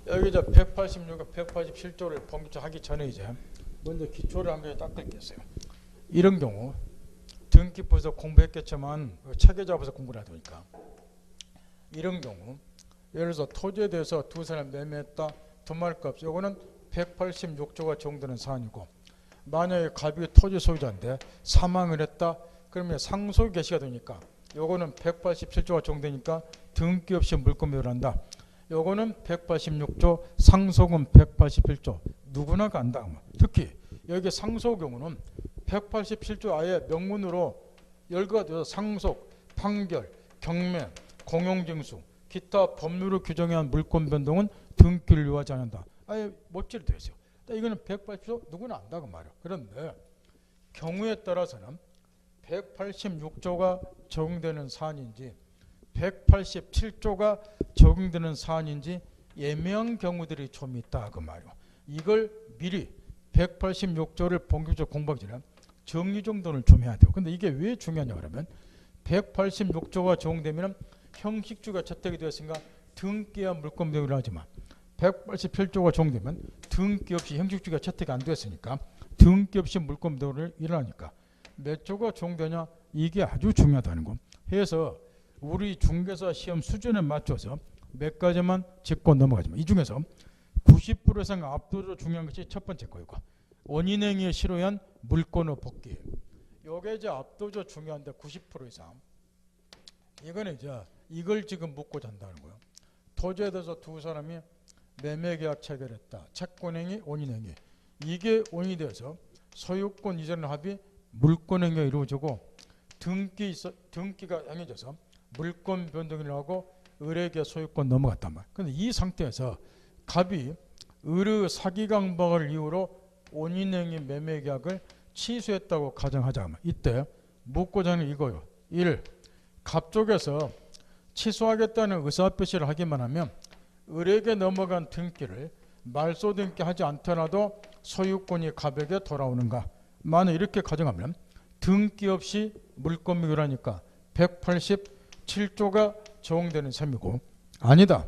여기 저 186과 187조를 본격적으로 하기 전에 이제 먼저 기초를 한 개 닦을게요. 이런 경우 등기부에서 공부했겠지만 책에 잡아서 공부를 해야 되니까 이런 경우 예를 들어서 토지에 대해서 두 사람 매매했다 분말값 요거는 186조가 적용되는 사안이고 만약에 갑이 토지 소유자인데 사망을 했다 그러면 상속 개시가 되니까 요거는 187조가 적용되니까 등기 없이 물권 매도를 한다. 요거는 186조 상속은 181조 누구나 간다. 특히 여기 상속 경우는 187조 아예 명문으로 열거가 되어서 상속, 판결, 경매, 공용징수 기타 법률을 규정한 물권 변동은 등기를 요하지 않는다. 아예 못지로 되어 있어요. 이거는 180조 누구나 안다 그 말이에요. 그런데 경우에 따라서는 186조가 적용되는 사안인지 187조가 적용되는 사안인지 애매한 경우들이 좀 있다 그 말이에요. 이걸 미리 186조를 본격적으로 공부하기 전에 정리 정돈을 좀 해야 돼요. 근데 이게 왜 중요하냐 그러면 186조가 적용되면 형식주가 채택이 되었으니까 등기와 물권 배분을 하지만 187조가 적용되면 등기 없이 형식주가 채택이 안 되었으니까 등기 없이 물권 배분을 일어나니까 몇 조가 적용되냐 이게 아주 중요하다는 거. 해서 우리 중개사 시험 수준에 맞춰서 몇 가지만 짚고 넘어가지만 이 중에서 90% 이상 압도적으로 중요한 것이 첫 번째 거이고 원인행위에 실효한 물권의 복귀. 요게 이제 압도적으로 중요한데 90% 이상. 이거는 이제 이걸 지금 묻고자 한다는 거예요. 토지에 대해서 두 사람이 매매계약 체결했다. 채권행위, 원인행위. 이게 원인이 되어서 소유권 이전 합의 물권행위가 이루어지고 등기가 행해져서 물권 변동이 일어나고 을에게 소유권 넘어갔단 말이에요. 그런데 이 상태에서 갑이 을의 사기 강박을 이유로 원인행위 매매계약을 취소했다고 가정하자. 이때 묻고자 하는 이거요. 1. 갑 쪽에서 취소하겠다는 의사표시를 하기만 하면 을에게 넘어간 등기를 말소 등기하지 않더라도 소유권이 갑에게 돌아오는가. 만약 이렇게 가정하면 등기 없이 물권 매도라니까 187조가 적용되는 셈이고 아니다.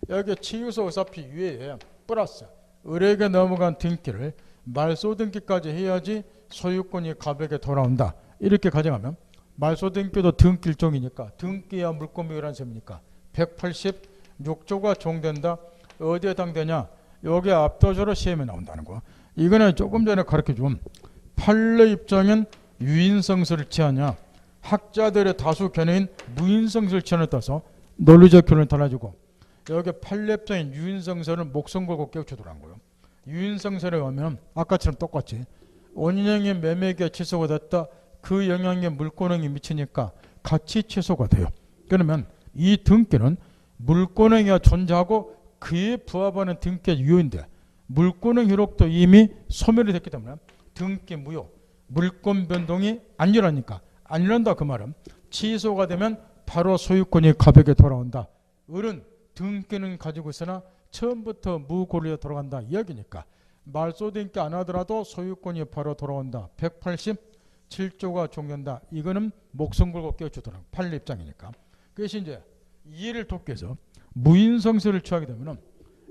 여기 취소 의사표 위에 플러스 을에게 넘어간 등기를 말소 등기까지 해야지 소유권이 갑에게 돌아온다. 이렇게 가정하면 말소 등기도 등기 일종이니까 등기와 물권 매도라는 셈이니까 186조가 적용된다. 어디에 해당되냐? 여기 압도적으로 시험에 나온다는 거. 이거는 조금 전에 가르쳐준 판례 입장엔 유인성설을 취하냐 학자들의 다수 견해인 무인성설 취하에 따라서 논리적 결론이 달라지고 여기 판례 입장인 유인성설을 목숨 걸고 깨우쳐두라는 거예요. 유인성설에 의하면 아까처럼 똑같이 원인행위 매매계약 취소가 됐다. 그 영향에 물권행위 미치니까 같이 취소가 돼요. 그러면 이 등기는 물권행위가 존재하고 그에 부합하는 등기가 유효인데 물권행 효력도 이미 소멸이 됐기 때문에 등기 무효, 물권 변동이 안 일어나니까 안 일어난다 그 말은 취소가 되면 바로 소유권이 갑에게 돌아온다. 을은 등기는 가지고 있으나 처음부터 무고리에 돌아간다 이야기니까 말소 등기 안 하더라도 소유권이 바로 돌아온다. 187조가 적용된다. 이거는 목숨 걸고 깨워주더라고. 판례 입장이니까. 그래서 이제 이해를 돕기 위해서 무인성설을 취하게 되면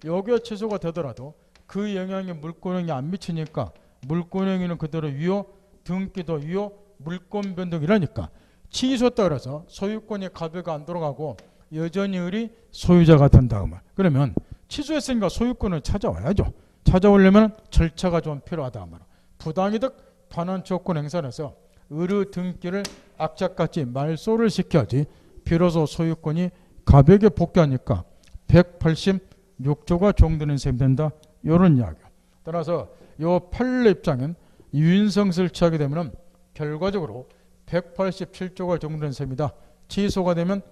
여기에 취소가 되더라도 그 영향이 물권행위에 안 미치니까 물권행위는 그대로 유효, 등기도 유효, 물권 변동이라니까 취소했다 그래서 소유권이 갑에게 안 돌아가고 여전히 을이 소유자가 된다. 그러면 취소했으니까 소유권을 찾아와야죠. 찾아오려면 절차가 좀 필요하다. 부당이득 반환 조건 행사해서 을의 등기를 악착같이 말소를 시켜야지 비로소 소유권이 갑에게 복귀하니까 186조가 적용되는 셈이 된다. 이런 이야기야. 따라서 이 판례 입장은 유인성설을 취하게 되면 결과적으로 187조가 적용되는 셈이다. 취소가 되면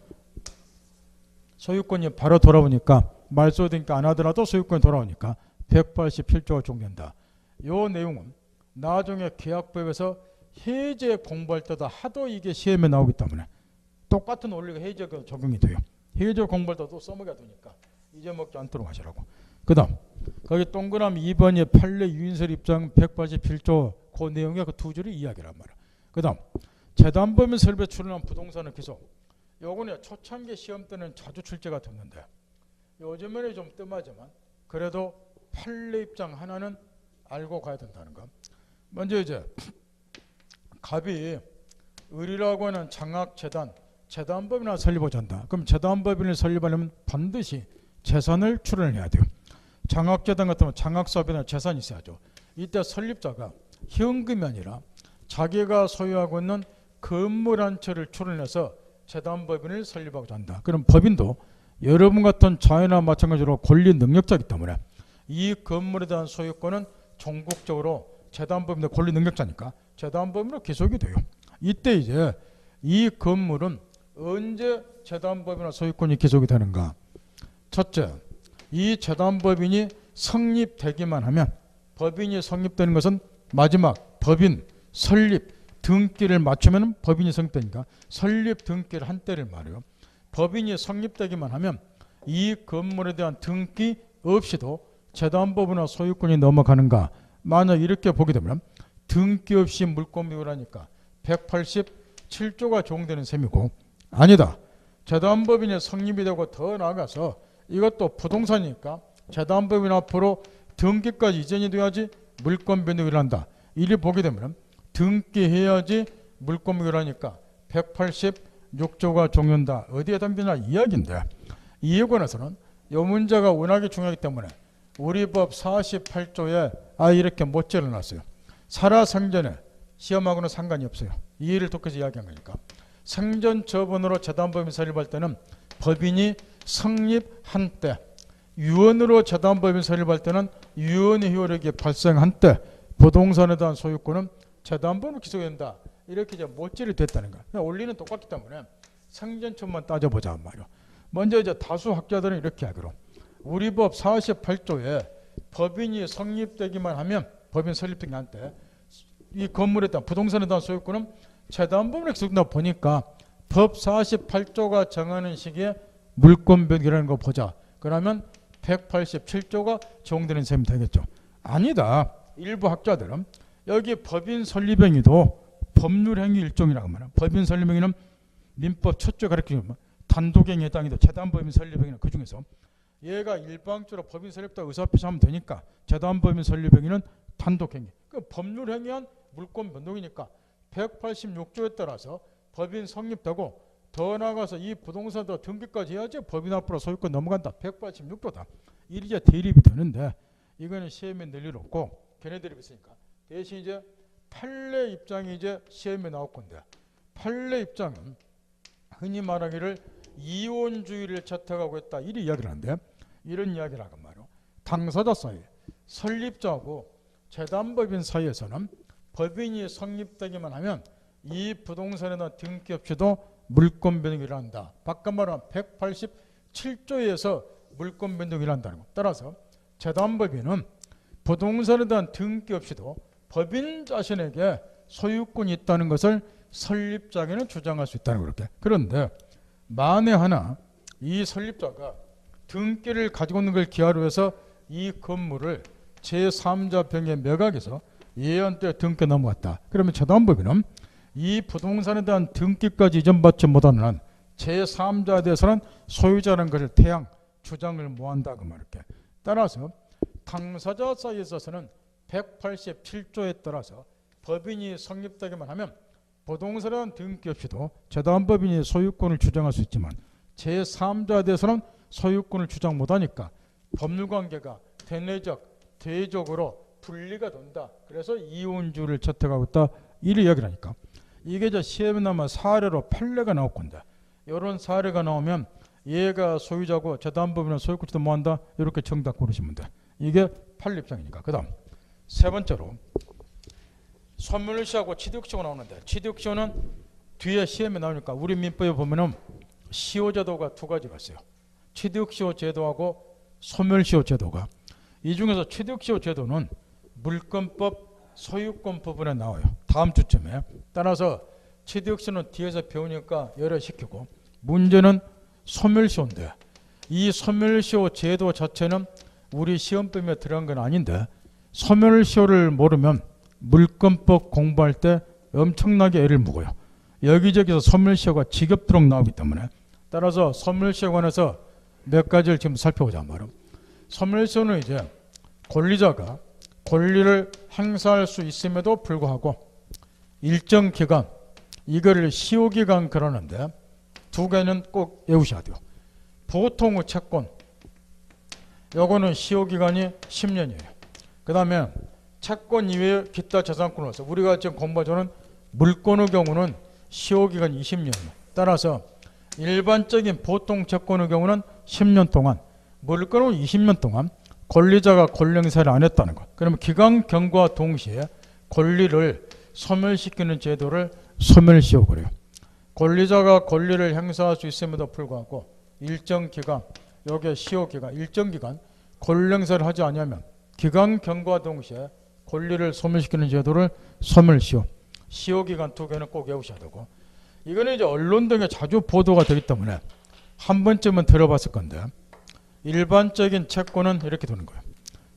소유권이 바로 돌아오니까 말소 등기 안 하더라도 소유권이 돌아오니까 187조가 적용된다. 이 내용은 나중에 계약법에서 해제 공부할 때도 하도 이게 시험에 나오기 때문에 똑같은 원리가 해제가 적용이 돼요. 해제 공부할 때도 써먹어야 되니까 잊어먹지 않도록 하시라고. 그 다음 거기 동그라미 2번이 판례 유인설 입장 187조 그 내용의 그 두 줄이 이야기란 말이야. 그 다음 재단법인 설립에 출연한 부동산의 기속. 요거는 초창기 시험 때는 자주 출제가 됐는데 요즘에는 좀 뜸하지만 그래도 판례 입장 하나는 알고 가야 된다는 거. 먼저 이제 갑이 을이라고 하는 장학재단, 재단법인을 설립하자 한다. 그럼 재단법인을 설립하려면 반드시 재산을 출원해야 돼요. 장학재단 같으면 장학사업이나 재산이 있어야죠. 이때 설립자가 현금이 아니라 자기가 소유하고 있는 건물 한 채를 출원해서 재단법인을 설립하고자 한다. 그럼 법인도 여러분 같은 자회나 마찬가지로 권리 능력자이기 때문에 이 건물에 대한 소유권은 전국적으로 재단법인의 권리 능력자니까 재단법인으로 기속이 돼요. 이때 이제 이 건물은 언제 재단법인의 소유권이 기속이 되는가? 첫째, 이 재단법인이 성립되기만 하면, 법인이 성립되는 것은 마지막 법인 설립 등기를 맞추면 법인이 성립되니까 설립 등기를 한때를 말해요. 법인이 성립되기만 하면 이 건물에 대한 등기 없이도 재단법인의 소유권이 넘어가는가? 만약 이렇게 보게 되면 등기 없이 물권 비율하니까 187조가 적용되는 셈이고, 아니다, 재단법인이 성립이 되고 더 나아가서 이것도 부동산이니까 재단법인 앞으로 등기까지 이전이 돼야지 물권 변동이 일어난다. 이리 보게 되면 등기해야지 물권 변동이라니까 186조가 적용된다. 어디에 담기냐 이야기인데, 이에 관해서는 이 문제가 워낙에 중요하기 때문에 우리 법 48조에 이렇게 못 적어놨어요. 살아생전에 시험하고는 상관이 없어요. 이해를 돕기위해서 이야기한 거니까. 생전 처분으로 재단법인 설립할 때는 법인이 성립한 때, 유언으로 재단법인 설립할 때는 유언의 효력이 발생한 때 부동산에 대한 소유권은 재단법으로 기소된다. 이렇게 이제 못질이 됐다는 거야. 원리는 똑같기 때문에 생전처만 따져보자 말이야. 먼저 이제 다수 학자들은 이렇게 하기로, 우리 법 48조에 법인이 성립되기만 하면, 법인 설립되기 한 때 이 건물에 대한 부동산에 대한 소유권은 재단법인에 기소된다 보니까 법 48조가 정하는 시기에 물권 변경이라는 거 보자. 그러면 187조가 적용되는 셈이 되겠죠. 아니다. 일부 학자들은 여기 법인 설립행위도 법률행위 일종이라고 말합니다. 법인 설립행위는 민법 첫조 가르치는 단독행위 해당이도 재단법인 설립행위는 그 중에서 얘가 일방적으로 법인 설립다 의사표시하면 되니까 재단법인 설립행위는 단독행위. 그 법률행위한 물권 변동이니까 186조에 따라서 법인 성립되고 더 나아가서 이 부동산도 등기까지 해야지 법인 앞으로 소유권 넘어간다. 186조다. 이제 대립이 되는데 이거는 시험에 낼 일 없고 걔네들이 있으니까 대신 이제 판례 입장이 이제 시험에 나올 건데, 판례 입장은 흔히 말하기를 이혼주의를 채택하고 있다. 이런 이야기를 하는데, 이런 이야기를 하건 말이요. 당사자 사이, 설립자하고 재단법인 사이에서는 법인이 성립되기만 하면 이 부동산에 대한 등기 없이도 물권 변동이 일어난다. 바깥 말하면 187조에서 물권 변동이 일어난다는 것. 따라서 재단법인은 부동산에 대한 등기 없이도 법인 자신에게 소유권이 있다는 것을 설립자에게는 주장할 수 있다는 거렇게. 그런데 만에 하나 이 설립자가 등기를 가지고 있는 걸 기하로 해서 이 건물을 제3자 병의 매각해서 예언때 등기 넘어갔다. 그러면 재단법인은 이 부동산에 대한 등기까지 이전받지 못하는 한 제3자에 대해서는 소유자라는 것을 태양 주장을 못한다. 그 말이렇게. 따라서 당사자 사이에 있어서는 187조에 따라서 법인이 성립되기만 하면 부동산에 대한 등기 없이도 재단법인이 소유권을 주장할 수 있지만 제3자에 대해서는 소유권을 주장 못하니까 법률관계가 대내적, 대적으로 분리가 된다. 그래서 이혼주의를 채택하고 있다. 이런 이야기를 하니까 이게 이제 시험에 나면 사례로 판례가 나올 건데, 이런 사례가 나오면 얘가 소유자고 재단법인은 소유권도 뭐한다. 이렇게 정답 고르시면 돼. 이게 판례 입장이니까. 그 다음 세 번째로 소멸시효하고 취득시효가 나오는데, 취득시효는 뒤에 시험에 나오니까 우리 민법에 보면은 시효제도가 두 가지가 있어요. 취득시효 제도하고 소멸시효 제도가. 이 중에서 취득시효 제도는 물권법 소유권 부분에 나와요. 다음 주쯤에. 따라서 취득시효는 뒤에서 배우니까 열애시키고, 문제는 소멸시효인데 이 소멸시효 제도 자체는 우리 시험법에 들어간 건 아닌데 소멸시효를 모르면 물권법 공부할 때 엄청나게 애를 묵어요. 여기저기서 소멸시효가 지겹도록 나오기 때문에. 따라서 소멸시효에 관해서 몇 가지를 지금 살펴보자 말이에요. 소멸시효는 이제 권리자가 권리를 행사할 수 있음에도 불구하고 일정 기간, 이거를 시효기간 그러는데 두 개는 꼭 외우셔야 돼요. 보통의 채권, 요거는 시효기간이 10년이에요. 그 다음에 채권 이외의 기타 재산권으로서 우리가 지금 공부하자는 물권의 경우는 시효기간이 20년이에요. 따라서 일반적인 보통 채권의 경우는 10년 동안, 물권은 20년 동안 권리자가 권리 행사를 안 했다는 것. 그러면 기간 경과와 동시에 권리를 소멸시키는 제도를 소멸시효 그래요. 권리자가 권리를 행사할 수 있음에도 불구하고 일정 기간, 요게 시효 기간, 일정 기간 권리 행사를 하지 않으면 기간 경과와 동시에 권리를 소멸시키는 제도를 소멸시효. 시효 기간 두 개는 꼭 외우셔야 되고, 이거는 이제 언론 등에 자주 보도가 되기 때문에 한 번쯤은 들어봤을 건데, 일반적인 채권은 이렇게 되는 거예요.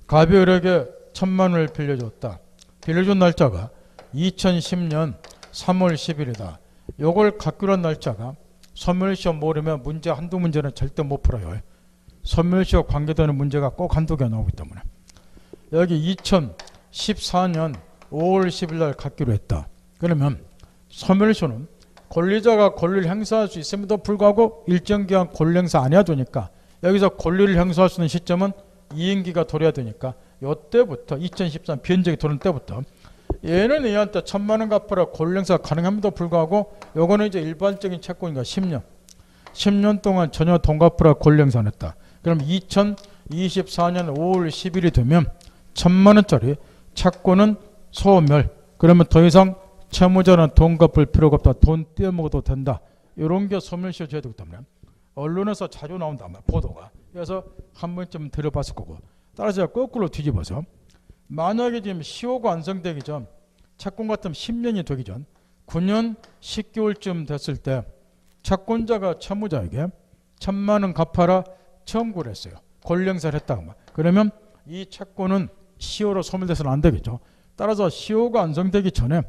갑이 을에게 1,000만 원을 빌려줬다. 빌려준 날짜가 2010년 3월 10일이다. 요걸 갖기로 한 날짜가 소멸시효 모르면 문제 한두 문제는 절대 못 풀어요. 소멸시효 관계되는 문제가 꼭 한두 개 나오기 때문에. 여기 2014년 5월 10일 날 갖기로 했다. 그러면 소멸시효는 권리자가 권리를 행사할 수 있음에도 불구하고 일정 기간 권리 행사 안 해야 되니까, 여기서 권리를 행사할 수 있는 시점은 이행기가 돌아야 되니까 요때부터 2014년 변적이 도는 때부터 얘는 얘한테 1,000만 원 갚으라 권리 행사가 가능함에도 불구하고 요거는 이제 일반적인 채권이니까 10년 동안 전혀 돈 갚으라 권리 행사 안 했다. 그럼 2024년 5월 10일이 되면 1,000만 원짜리 채권은 소멸. 그러면 더 이상 채무자는 돈 갚을 필요가 없다. 돈 떼어먹어도 된다. 이런 게 소멸시효 제도이기 때문에 언론에서 자주 나온다, 보도가. 그래서 한 번쯤 들어봤을 거고. 따라서 거꾸로 뒤집어서 만약에 지금 시효가 완성되기 전, 채권 같으면 10년이 되기 전 9년 10개월쯤 됐을 때 채권자가 채무자에게 1,000만 원 갚아라 청구를 했어요. 권리 행사를 했다고. 그러면 이 채권은 시효로 소멸돼서는 안 되겠죠. 따라서 시효가 완성되기 전에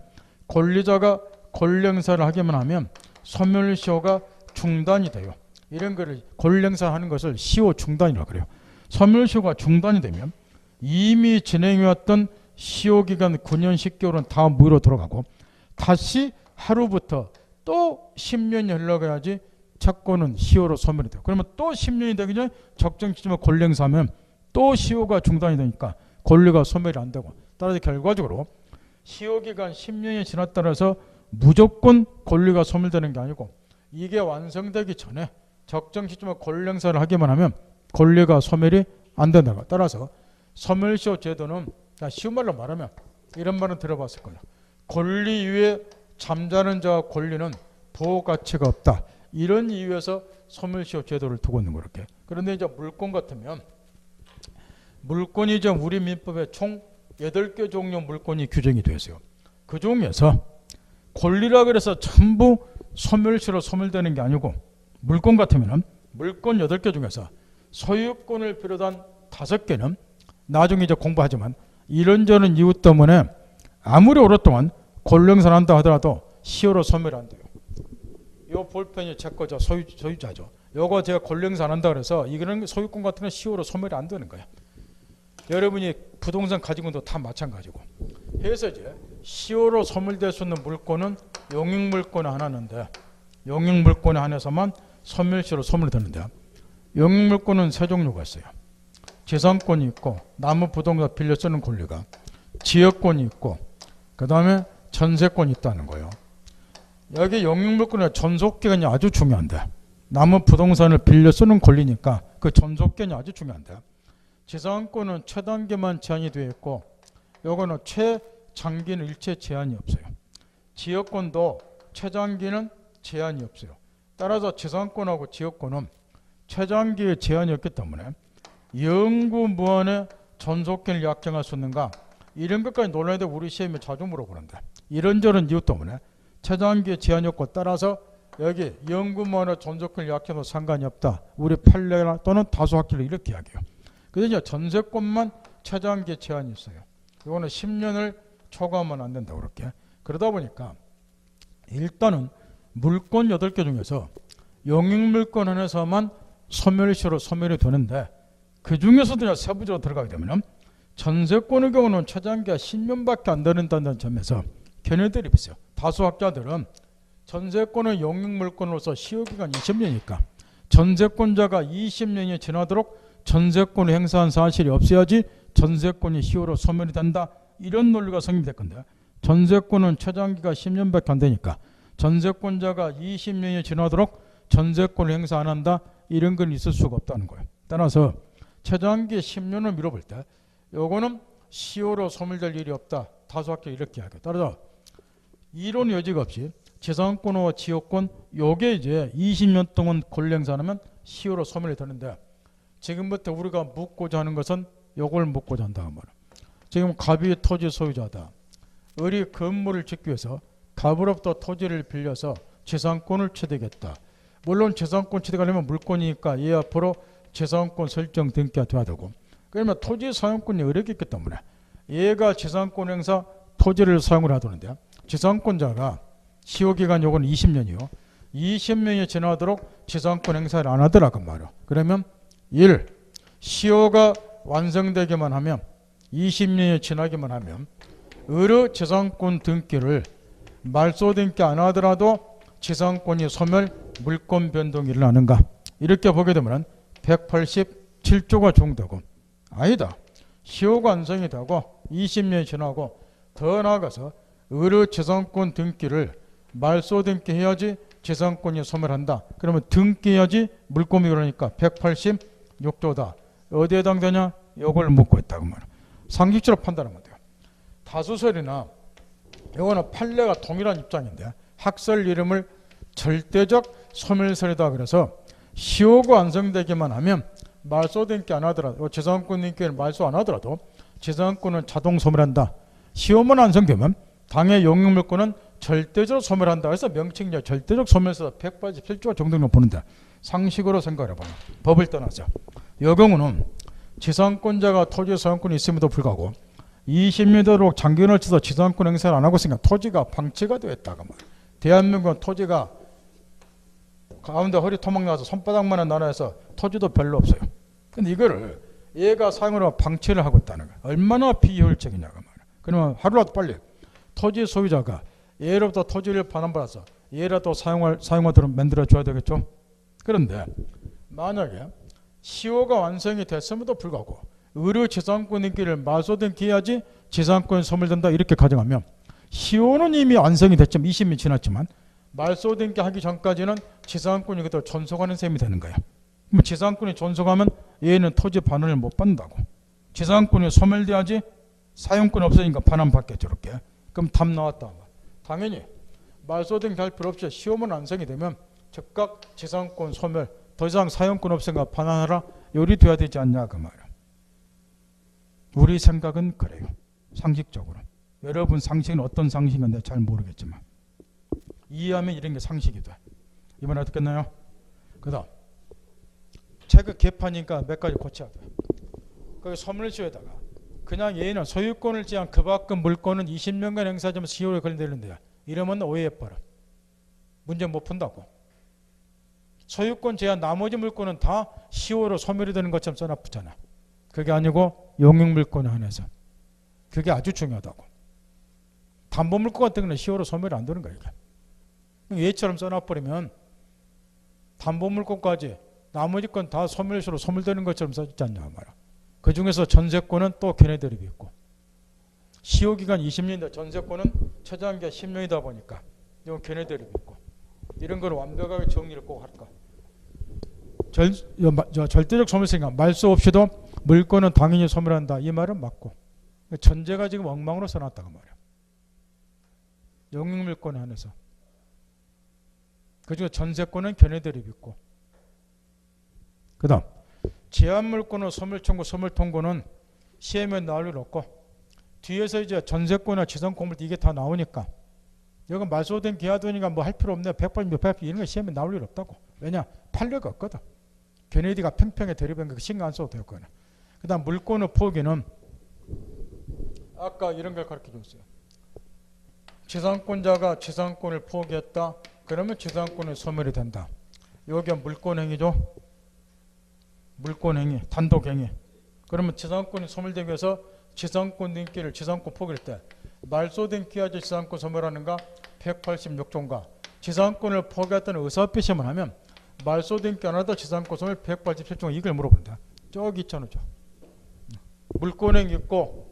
권리자가 권리 행사를 하기만 하면 소멸시효가 중단이 돼요. 이런 거를 권리 행사하는 것을 시효 중단이라고 그래요. 소멸시효가 중단이 되면 이미 진행해왔던 시효기간 9년 10개월은 다 무효로 돌아가고 다시 하루부터 또 10년이 흘러가야지 채권은 시효로 소멸이 돼요. 그러면 또 10년이 되기 전에 적정 시점에 권리 행사하면 또 시효가 중단이 되니까 권리가 소멸이 안 되고, 따라서 결과적으로 시효기간 10년이 지났다고 해서 무조건 권리가 소멸되는 게 아니고, 이게 완성되기 전에 적정 시점에 권리 행사를 하기만 하면 권리가 소멸이 안 된다고. 따라서 소멸시효 제도는 쉬운 말로 말하면 이런 말은 들어봤을 거예요. 권리 위에 잠자는 자와 권리는 보호 가치가 없다. 이런 이유에서 소멸시효 제도를 두고 있는 거렇게. 그런데 이제 물권 같으면, 물권이 이제 우리 민법에 총 8개 종류 물권이 규정이 되어 있어요. 그 중에서 권리라 그래서 전부 소멸시효로 소멸되는 게 아니고, 물권 같으면 물권 8개 중에서 소유권을 비롯한 5개는 나중에 이제 공부하지만 이런저런 이유 때문에 아무리 오랫동안 권리 행사를 한다 하더라도 시효로 소멸이 안 돼요. 요 볼펜이 제 거죠. 소유자죠. 요거 제가 권리 행사 안 한다 그래서 이거는 소유권 같은 건 시효로 소멸이 안 되는 거예요. 여러분이 부동산 가진 것도 다 마찬가지고. 그래서 이제 시효로 소멸될 수 있는 물권은 용익물권에 하나인데, 용익물권에 한해서만 소멸시효로 소멸되는데, 용익물권은 세 종류가 있어요. 재산권이 있고, 남의 부동산 빌려 쓰는 권리가, 지역권이 있고, 그 다음에 전세권이 있다는 거예요. 여기 용익물권의 전속기간이 아주 중요한데, 남의 부동산을 빌려 쓰는 권리니까 그 전속기간이 아주 중요한데, 재산권은 최단기만 제한이 되어 있고, 요거는 최장기는 일체 제한이 없어요. 지역권도 최장기는 제한이 없어요. 따라서 재산권하고 지역권은 최장기에 제한이 없기 때문에 영구무한의 전속기를 약정할 수 있는가, 이런 것까지 논란인데 우리 시험에 자주 물어보는데, 이런저런 이유 때문에 최장기에 제한이 없고, 따라서 여기 영구무한의 전속기를 약정해도 상관이 없다. 우리 판례나 또는 다수학기를 이렇게 이야기해요. 그래서 이제 전세권만 최장기에 제한이 있어요. 이거는 10년을 초과하면 안 된다 그렇게. 그러다 보니까 일단은 물권 8개 중에서 용익물권 안에서만 소멸시효로 소멸이 되는데, 그 중에서도 세부적으로 들어가게 되면 전세권의 경우는 최장기가 10년밖에 안 되는다는 점에서 견해들이 있어요. 다수 학자들은 전세권은 용익물권으로서 시효기간 20년이니까 전세권자가 20년이 지나도록 전세권을 행사한 사실이 없어야지 전세권이 시효로 소멸이 된다. 이런 논리가 성립될 건데 전세권은 최장기가 10년밖에 안 되니까 전세권자가 20년이 지나도록 전세권을 행사 안 한다. 이런 건 있을 수가 없다는 거예요. 따라서 최장기 10년을 미뤄볼 때 요거는 시효로 소멸될 일이 없다. 다수 학자 이렇게 하고 따라서 이론 여지가 없이 재산권과 지역권 요게 이제 20년 동안 권리 행사하면 시효로 소멸이 되는데 지금부터 우리가 묻고자 하는 것은 요걸 묻고자 한다 말이야. 지금 갑이 토지 소유자다. 을이 건물을 짓기 위해서 갑으로부터 토지를 빌려서 재산권을 취득했다. 물론 재산권 취득하려면 물권이니까 얘 앞으로 재산권 설정 등기가 돼야 되고 그러면 토지 사용권이 을에게 있기 때문에 얘가 재산권 행사 토지를 사용을 하도는데 재산권자가 시효기간 요건 20년이요. 20년이 지나도록 재산권 행사를 안 하더라고 말이야. 그러면 1. 시효가 완성되기만 하면 20년이 지나기만 하면 을의 재산권 등기를 말소 등기 안 하더라도 재산권이 소멸 물권 변동이 일어나는가 이렇게 보게 되면 187조가 적용되고 아니다. 시효가 완성이 되고 20년이 지나고 더 나아가서 을의 재산권 등기를 말소 등기해야지 재산권이 소멸한다. 그러면 등기해야지 물권이 일어나니까 186조다. 어디에 해당되냐? 이걸 묻고 있다고 말이야. 상식적으로 판단하면 돼요. 다수설이나 이거는 판례가 동일한 입장인데 학설 이름을 절대적 소멸설이다. 그래서 시효가 완성되기만 하면 말소 등기 안 하더라도 재산권 등기를 말소 안 하더라도 재산권은 자동 소멸한다. 시효만 완성되면 당의 용익물권은 절대적으로 소멸한다. 그래서 명칭이 절대적 소멸서 187조가 정도로 보는데 상식으로 생각을 해봐요. 법을 떠나서 이 경우는 재산권자가 토지 소유권이 있음에도 불구하고 20년 도록 장기간을 쳐서 재산권 행사를 안 하고 있으니까 토지가 방치가 되었다고 말이에요. 대한민국은 토지가 가운데 허리 토막 나서 손바닥만한 나라에서 토지도 별로 없어요. 근데 이거를 얘가 사용을 하고 방치를 하고 있다는 거예요. 얼마나 비효율적이냐고 말이에요. 그러면 하루라도 빨리 토지 소유자가 얘로부터 토지를 반환받아서 얘라도 사용하도록 만들어줘야 되겠죠. 그런데 만약에 시효가 완성이 됐음에도 불구하고 의료 재산권 등기를 말소 등기해야지 재산권이 소멸된다 이렇게 가정하면 시효는 이미 완성이 됐지만 20년이 지났지만 말소 등기하기 전까지는 재산권이 그대로 존속하는 셈이 되는 거야. 그럼 재산권이 존속하면 얘는 토지 반환을 못 받는다고. 재산권이 소멸돼야지 사용권 없으니까 반환받겠죠. 이렇게. 그럼 답 나왔다. 당연히 말소 등기할 필요 없이 시효만 완성이 되면 즉각 재산권 소멸 더 이상 사용권 없으니까 반환하라 요리돼야 되지 않냐 그 말이야. 우리 생각은 그래요. 상식적으로. 여러분 상식은 어떤 상식인지 잘 모르겠지만 이해하면 이런 게 상식이 돼. 이번에 어떻게 했나요? 그 다음 체크 개판이니까 몇 가지 고쳐야 돼. 거기 소멸시효에다가 그냥 얘는 소유권을 제한 그 밖의 물권은 20년간 행사하면 시효에 걸리는데요. 이러면 오해해버려. 문제 못 푼다고. 소유권 제한 나머지 물권은 다 시효로 소멸이 되는 것처럼 써놨잖아. 그게 아니고 용익물권에 한해서. 그게 아주 중요하다고. 담보물권 같은 거는 시효로 소멸이 안 되는 거야. 이게. 얘처럼 써놔버리면 담보물권까지 나머지 건 다 소멸시효로 소멸되는 것처럼 써있지 않냐 말이야. 그 중에서 전세권은 또 걔네들이 있고 시효기간 20년인데 전세권은 최장기가 10년이다 보니까 이건 걔네들이 있고 이런 걸 완벽하게 정리를 꼭 할까. 절대적 소멸성이니까 말소 없이도 물권은 당연히 소멸한다. 이 말은 맞고 전제가 지금 엉망으로 써놨다고 말이야. 용익물권에 한해서. 그중에 전세권은 걔네들이 있고 그 다음 제한물권은 소멸청구, 소멸통고는 시험에 나올 일 없고 뒤에서 이제 전세권이나 재산권물 이게 다 나오니까 이건 말소된 기하도니까 뭐 할 필요 없네. 100번, 100번 이런 거 시험에 나올 일 없다고. 왜냐? 판례가 없거든. 걔네디가 평평에 대립한 거 신경 안 써도 되거든. 그 다음 물권의 포기는 아까 이런 걸 가르쳐 줬어요. 재산권자가 재산권을 포기했다. 그러면 재산권은 소멸이 된다. 여기가 물권행위죠. 물권행위, 단독행위. 그러면 지상권이 소멸되기 위해서 지상권 등기를 지상권 포기할 때 말소 등기하지 지상권 소멸하는가 186조인가 지상권을 포기했다는 의사표시만 하면 말소 등기 안 하다 지상권 소멸 187조인가 이걸 물어본다. 저기 있잖아. 물권행위 있고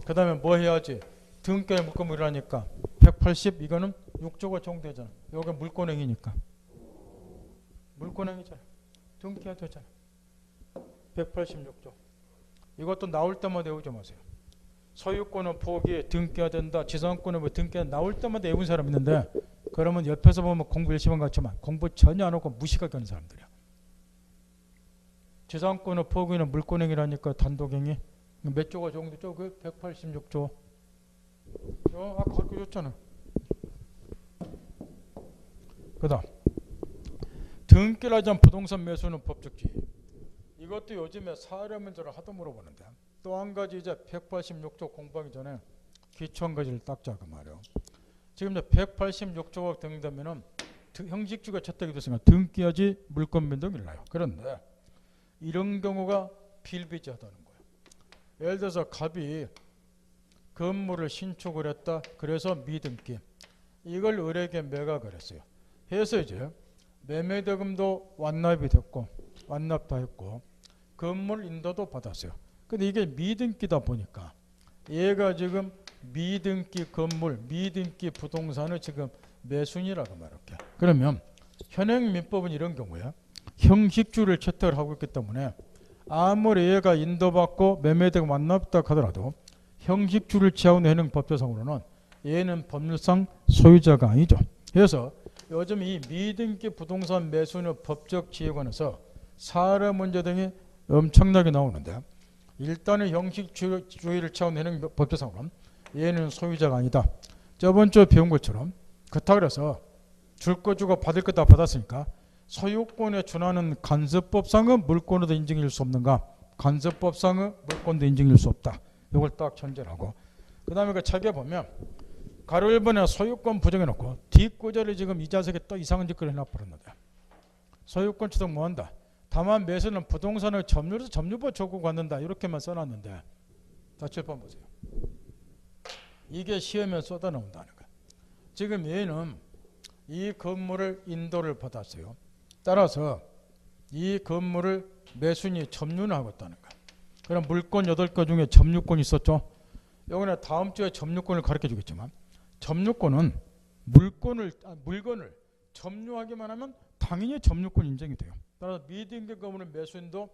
그 다음에 뭐 해야지 등기에 물권물이라니까 180 이거는 6조가 적용되잖아. 여기 물권행위니까 물권행위잖아. 등기해야 되잖아. 186조. 이것도 나올 때마다 외우지 마세요. 소유권은 포기, 등기해야 된다. 지상권은 뭐 등기해야 나올 때마다 외운 사람 있는데 그러면 옆에서 보면 공부 열심히 한 것 같지만 공부 전혀 안 하고 무식하게 하는 사람들이야. 지상권은 포기는 물권행위라니까 단독행위. 몇 조가 적용되죠? 그 186조. 아까 가르쳐줬잖아. 그 다음 등기를 하지 않은 부동산 매수는 법적 지위. 이것도 요즘에 사례 문제를 하도 물어보는데 또 한 가지 이제 186조 공부하기 전에 기초 한 가지를 닦자 그 말이에요. 지금 이제 186조가 등기되면은 형식주가 채택이 됐으니까 등기하지 물권 변동이 일어나요. 그런데 이런 경우가 필비재하다는 거예요. 예를 들어서 갑이 건물을 신축을 했다. 그래서 미등기. 이걸 을에게 매각을 했어요. 해서 이제 매매대금도 완납이 됐고 완납 다 했고 건물 인도도 받았어요. 근데 이게 미등기다 보니까 얘가 지금 미등기 건물, 미등기 부동산을 지금 매수인이라고 말할게. 그러면 현행 민법은 이런 경우에 형식주를 채택을 하고 있기 때문에 아무리 얘가 인도받고 매매대금 완납다 하더라도 형식주를 취하고 현행 법조상으로는 얘는 법률상 소유자가 아니죠. 그래서 요즘 이 미등기 부동산 매수인의 법적 지위에 관해서 사례 문제 등이 엄청나게 나오는데 일단은 형식주의를 취하고 현행 법조상으로는 얘는 소유자가 아니다. 저번 주에 배운 것처럼 그렇다 그래서 줄 거 주고 받을 거 다 받았으니까 소유권에 준하는 간섭법상은 물권으로 인정일 수 없는가? 간섭법상은 물권도 인정일 수 없다. 이걸 딱 전제를 하고 그 다음에 그 책에 보면 가로 1번에 소유권 부정해놓고 뒷구절에 지금 이 자석에 또 이상한 짓거리 해놔버렸는데 소유권 취득 뭐한다? 다만 매수는 부동산을 점유해서 점유보 조고 갖는다. 이렇게만 써놨는데 다 7번 보세요. 이게 시험에 쏟아 나온다는 거야. 지금 얘는 이 건물을 인도를 받았어요. 따라서 이 건물을 매수인이 점유를 하고 있다는 거야. 그럼 물권 8개 중에 점유권이 있었죠. 여기는 다음 주에 점유권을 가르쳐 주겠지만 점유권은 물건을 점유하기만 하면 당연히 점유권 인정이 돼요. 따라서 미등기 건물의 매수인도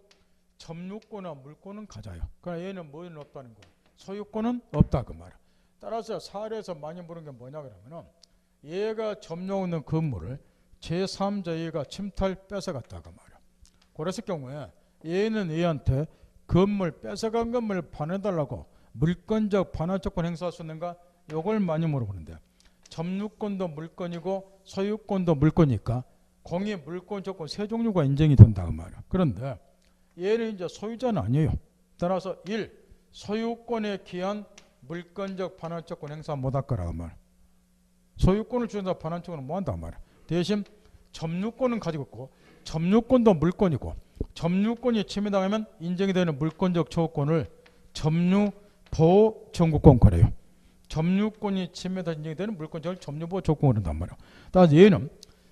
점유권과 물권은 가져요. 그러나 얘는 뭐는 없다는 거예요. 소유권은 없다 그 말이야. 따라서 사례에서 많이 보는 게 뭐냐 그러면은 얘가 점유하고 있는 건물을 제3자가 침탈 뺏어갔다 그 말이야. 그랬을 경우에 얘는 얘한테 건물 뺏어간 건물을 반해달라고 물권적 반환조건 행사할 수 있는가? 이걸 많이 물어보는데 점유권도 물권이고 소유권도 물권이니까 공의 물권 조건 세 종류가 인정이 된다 그 말이야. 그런데 얘는 이제 소유자는 아니에요. 따라서 1. 소유권에 기한 물권적 반환조건 행사 못할 거라고 말. 소유권을 주는다 반환조건은 못한다 말이야. 대신 점유권은 가지고 있고 점유권도 물권이고 점유권이 침해당하면 인정이 되는 물권적 초권을 점유보호 청구권 거래요. 점유권이 침해다 인정이 되는 물권적을 점유보호 청구권을 한단 말이야. 따라서 얘는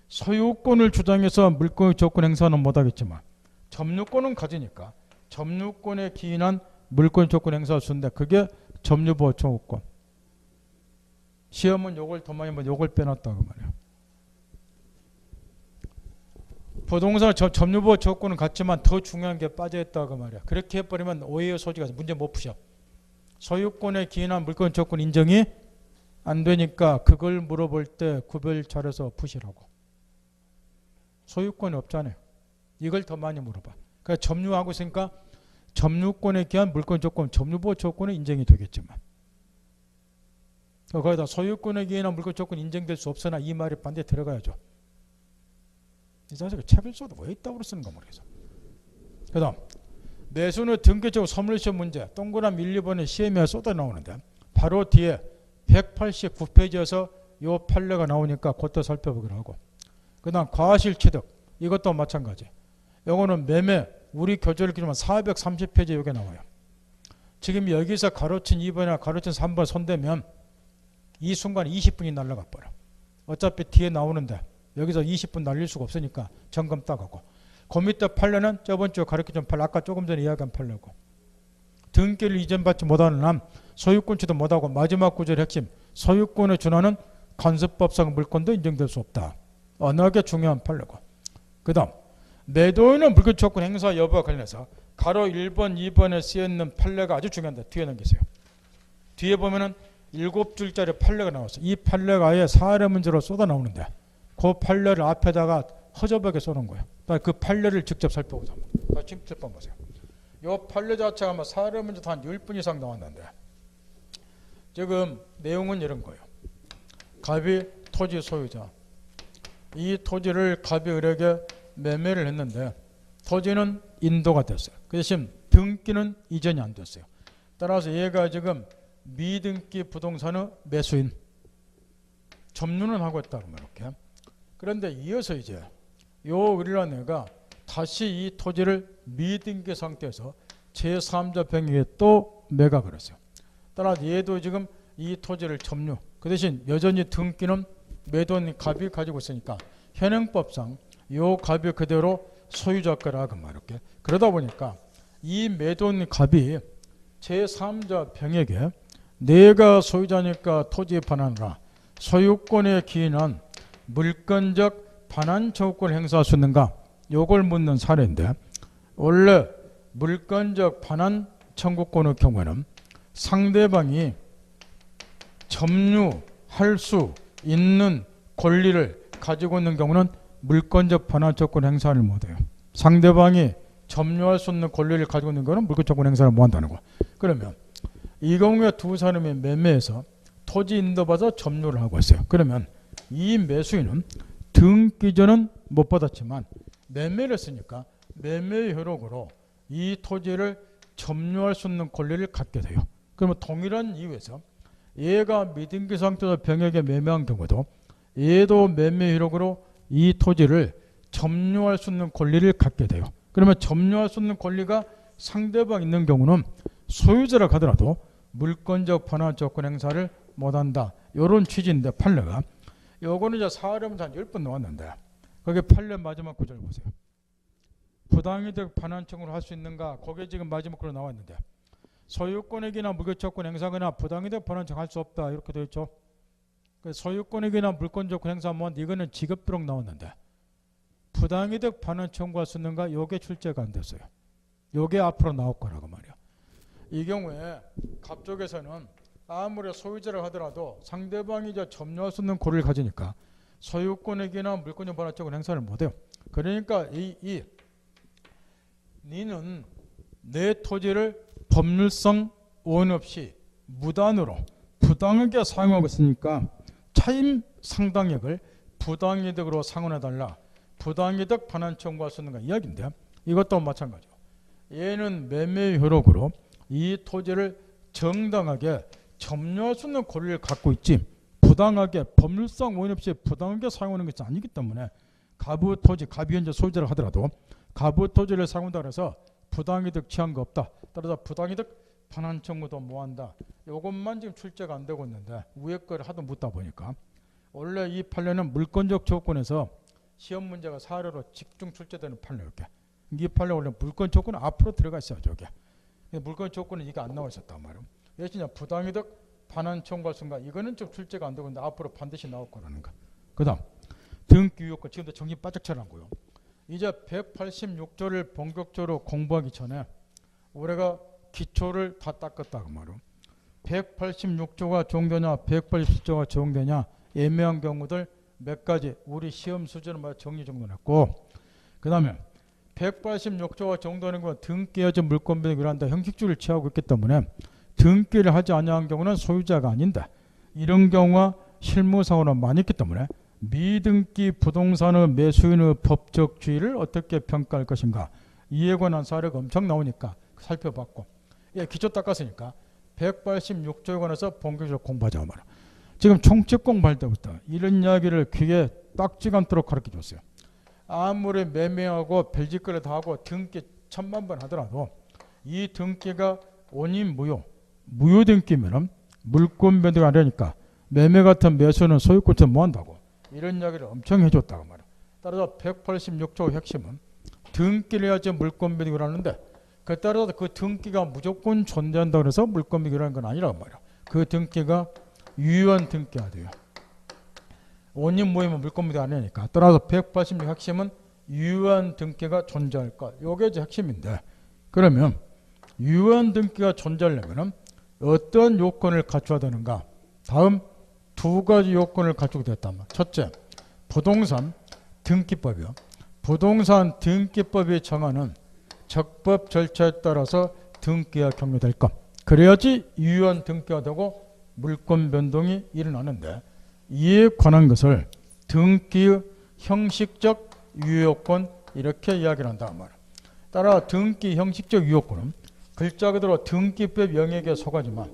소유권을 주장해서 물권적 조건 행사는 못하겠지만 점유권은 가지니까 점유권에 기인한 물권 조건 행사할 수 있는데 그게 점유보호 청구권. 시험은 요걸 더 많이 요걸 빼놨다고 말이에요. 부동산 점유보호 조건은 같지만 더 중요한 게 빠져있다고 말이야. 그렇게 해버리면 오해의 소지가 문제 못 푸셔. 소유권에 기인한 물권 조건 인정이 안 되니까 그걸 물어볼 때 구별 잘해서 푸시라고. 소유권이 없잖아요. 이걸 더 많이 물어봐. 그러니까 점유하고 있으니까 점유권에 기한 물권 조건, 점유보호 조건은 인정이 되겠지만 거기다 소유권에 기인한 물권 조건 인정될 수 없으나 이 말이 반대에 들어가야죠. 이 자식이 책을 써도 왜 이따구로 쓰는가 모르겠어. 그 다음 매수는 등기적 소멸시험 문제 동그라미 1, 2번에 시험에 쏟아 나오는데 바로 뒤에 189페이지에서 요 판례가 나오니까 그것도 살펴보기로 하고 그 다음 과실 취득 이것도 마찬가지. 요거는 매매 우리 교재를 기준으로 430페이지 여기 나와요. 지금 여기서 가로친 2번이나 가로친 3번 손대면 이 순간 20분이 날아가 버려. 어차피 뒤에 나오는데 여기서 20분 날릴 수가 없으니까 점검 따가고, 그 밑에 판례는 저번 주에 가르쳐준 판례, 아까 조금 전에 이야기한 판례고, 등기를 이전받지 못하는 한 소유권취도 못하고, 마지막 구절의 핵심 소유권에 준하는 간섭법상 물권도 인정될 수 없다. 워낙에 중요한 판례고, 그 다음 매도인은 물권조건 행사 여부와 관련해서 가로 1번 2번에 쓰여있는 판례가 아주 중요한데 뒤에 넘기세요. 뒤에 보면은 7줄짜리 판례가 나왔어. 이 판례가 아예 사례 문제로 쏟아 나오는데 그 판례를 앞에다가 허접하게 써놓은 거예요. 그 판례를 직접 살펴보자. 직접 보세요. 이 판례 자체가 아마 사례 문제도 한 10분 이상 나왔는데, 지금 내용은 이런 거예요. 갑이 토지 소유자, 이 토지를 갑이 을에게 매매를 했는데 토지는 인도가 됐어요. 그 대신 등기는 이전이 안 됐어요. 따라서 얘가 지금 미등기 부동산의 매수인, 점유는 하고 있다 그러면 이렇게. 그런데 이어서 이제 요 을이라는 애가 다시 이 토지를 미등기 상태에서 제3자 병에게 또 매각을 했어요. 따라서 얘도 지금 이 토지를 점유, 그 대신 여전히 등기는 매도인 갑이 가지고 있으니까 현행법상 요 갑이 그대로 소유자거라 그 말 이렇게. 그러다 보니까 이 매도인 갑이 제3자 병에게 내가 소유자니까 토지에 반환하라, 소유권에 기인한 물권적 반환 청구권을 행사할 수 있는가, 요걸 묻는 사례인데, 원래 물권적 반환 청구권의 경우에는 상대방이 점유할 수 있는 권리를 가지고 있는 경우는 물권적 반환 청구권 행사를 못해요. 상대방이 점유할 수 있는 권리를 가지고 있는 것은 물권 청구권 행사를 못한다는 거. 그러면 이 경우에 두 사람이 매매해서 토지 인도받아 점유를 하고 있어요. 그러면 이 매수인은 등기전은 못 받았지만 매매를 했으니까 매매 효력으로 이 토지를 점유할 수 있는 권리를 갖게 돼요. 그러면 동일한 이유에서 얘가 미등기 상태에서 병에게 매매한 경우도 얘도 매매 효력으로 이 토지를 점유할 수 있는 권리를 갖게 돼요. 그러면 점유할 수 있는 권리가 상대방 있는 경우는 소유자라 하더라도 물권적 반환 조건 행사를 못한다. 이런 취지인데 판례가 요거는 이제 사례문제 한 10번 나왔는데 거기 판례 마지막 구절 보세요. 부당이득 반환 청구를 할 수 있는가? 거기에 지금 마지막으로 나왔는데 소유권액이나 물권조건 행사거나 부당이득 반환 청구 할 수 없다 이렇게 되어 있죠. 소유권액이나 물권조건 행사하면 이거는 직업비록 나왔는데 부당이득 반환 청구할 수 있는가? 요게 출제가 안 됐어요. 요게 앞으로 나올 거라고 말이야. 이 경우에 갑 쪽에서는 아무리 소유자를 하더라도 상대방이 이제 점유할 수 있는 권리를 가지니까 소유권액이나 물권적 반환 청구 행사를 못해요. 그러니까 니는 내 토지를 법률성 오인 없이 무단으로 부당하게 사용하고 있으니까 차임 상당액을 부당이득으로 상환해달라. 부당이득 반환 청구할 수 있는가 이야기인데 이것도 마찬가지고 얘는 매매 효력으로 이 토지를 정당하게 점유할 수 있는 권리를 갖고 있지 부당하게 법률상 오인 없이 부당하게 사용하는 것이 아니기 때문에 가부 토지, 갑이 현재 소유자를 하더라도 가부 토지를 사용한다 그래서 부당이득 취한 거 없다. 따라서 부당이득 반환 청구도 못한다. 이것만 지금 출제가 안 되고 있는데 위에 거를 하도 묻다 보니까 원래 이 판례는 물권적 조건에서 시험 문제가 사례로 집중 출제되는 판례였게. 이 판례 원래 물권 조건은 앞으로 들어가 있어요. 저게. 물권 조건은 이게 안 나와 있었단 말이에요. 예전에 부당이득 반환 청구할 순간 이거는 좀 출제가 안 되고 있는데 앞으로 반드시 나올 거라는 거. 그 다음 등기유효권 지금도 정신 바짝 차려놨고요. 이제 186조를 본격적으로 공부하기 전에 우리가 기초를 다 닦았다 그 말이에요. 186조가 적용되냐 187조가 적용되냐 애매한 경우들 몇 가지 우리 시험 수준을 맞춰 정리 정돈했고 그 다음에 186조가 적용되는 건 등기여진 물권변경을 한다 형식주의를 취하고 있기 때문에 등기를 하지 않은 경우는 소유자가 아닌데 이런 경우가 실무상으로 많이 있기 때문에 미등기 부동산의 매수인의 법적 주의를 어떻게 평가할 것인가 이에 관한 사례가 엄청 나오니까 살펴봤고 예, 기초 닦았으니까 186조에 관해서 본격적으로 공부하자고 말이야. 지금 총칙 공부할 때부터 이런 이야기를 귀에 딱지가 않도록 가르쳐 줬어요. 아무리 매매하고 별짓거리 다 하고 등기 천만 번 하더라도 이 등기가 원인 무효 등기면은 물권 변동이 안 되니까 매매 같은 매수는 소유권처럼 뭐 한다고 이런 이야기를 엄청 해줬다고 말이야. 따라서 186조 핵심은 등기를 해야지 물권 변동을 하는데 그 따라서 그 등기가 무조건 존재한다고 해서 물권 변동이라는 건 아니라고 말이야. 그 등기가 유효한 등기가 돼요. 원인 무효면 물권 변동이 안 되니까. 따라서 186 핵심은 유효한 등기가 존재할까? 이게 이제 핵심인데 그러면 유효한 등기가 존재하려면 어떤 요건을 갖춰야 되는가? 다음 두 가지 요건을 갖추게 됐단 말이야. 첫째, 부동산 등기법이요. 부동산 등기법이 정하는 적법 절차에 따라서 등기가 격려될 것. 그래야지 유효한 등기가 되고 물권 변동이 일어나는데 이에 관한 것을 등기의 형식적 유효권 이렇게 이야기를 한다 말이야. 따라 등기 형식적 유효권은 글자 그대로 등기법 영역에 속하지만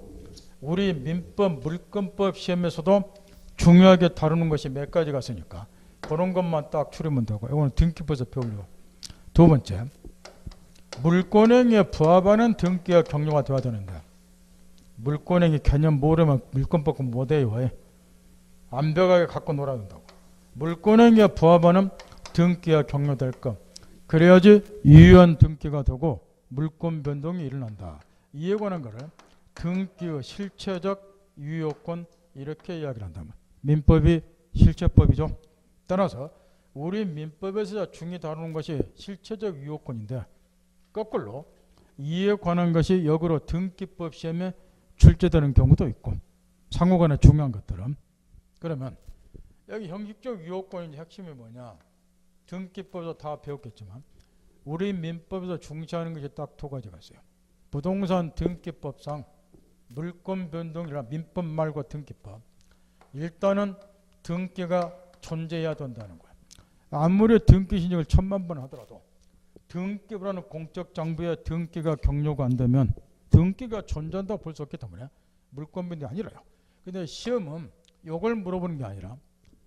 우리 민법 물권법 시험에서도 중요하게 다루는 것이 몇 가지가 있으니까 그런 것만 딱 추리면 되고 이거는 등기법에서 배우려고. 두 번째, 물권행위에 부합하는 등기가 격려가 되어야 되는데 물권행위 개념 모르면 물권법 못해요. 완벽하게 갖고 놀아야 된다고. 물권행위에 부합하는 등기가 격려될 것. 그래야지 유효한 등기가 되고 물권 변동이 일어난다. 이에 관한 것을 등기의 실체적 유효권 이렇게 이야기를 한다면 민법이 실체법이죠. 따라서 우리 민법에서 중히 다루는 것이 실체적 유효권인데 거꾸로 이에 관한 것이 역으로 등기법 시험에 출제되는 경우도 있고 상호간에 중요한 것들은. 그러면 여기 형식적 유효권의 핵심이 뭐냐? 등기법에서 다 배웠겠지만 우리 민법에서 중시하는 것이 딱 두 가지가 있어요. 부동산 등기법상 물권 변동이라 민법 말고 등기법. 일단은 등기가 존재해야 된다는 거야. 아무리 등기 신청을 천만 번 하더라도 등기부라는 공적 장부에 등기가 격려가 안 되면 등기가 존재한다고 볼 수 없기 때문에 물권 변동이 아니라요. 근데 시험은 이걸 물어보는 게 아니라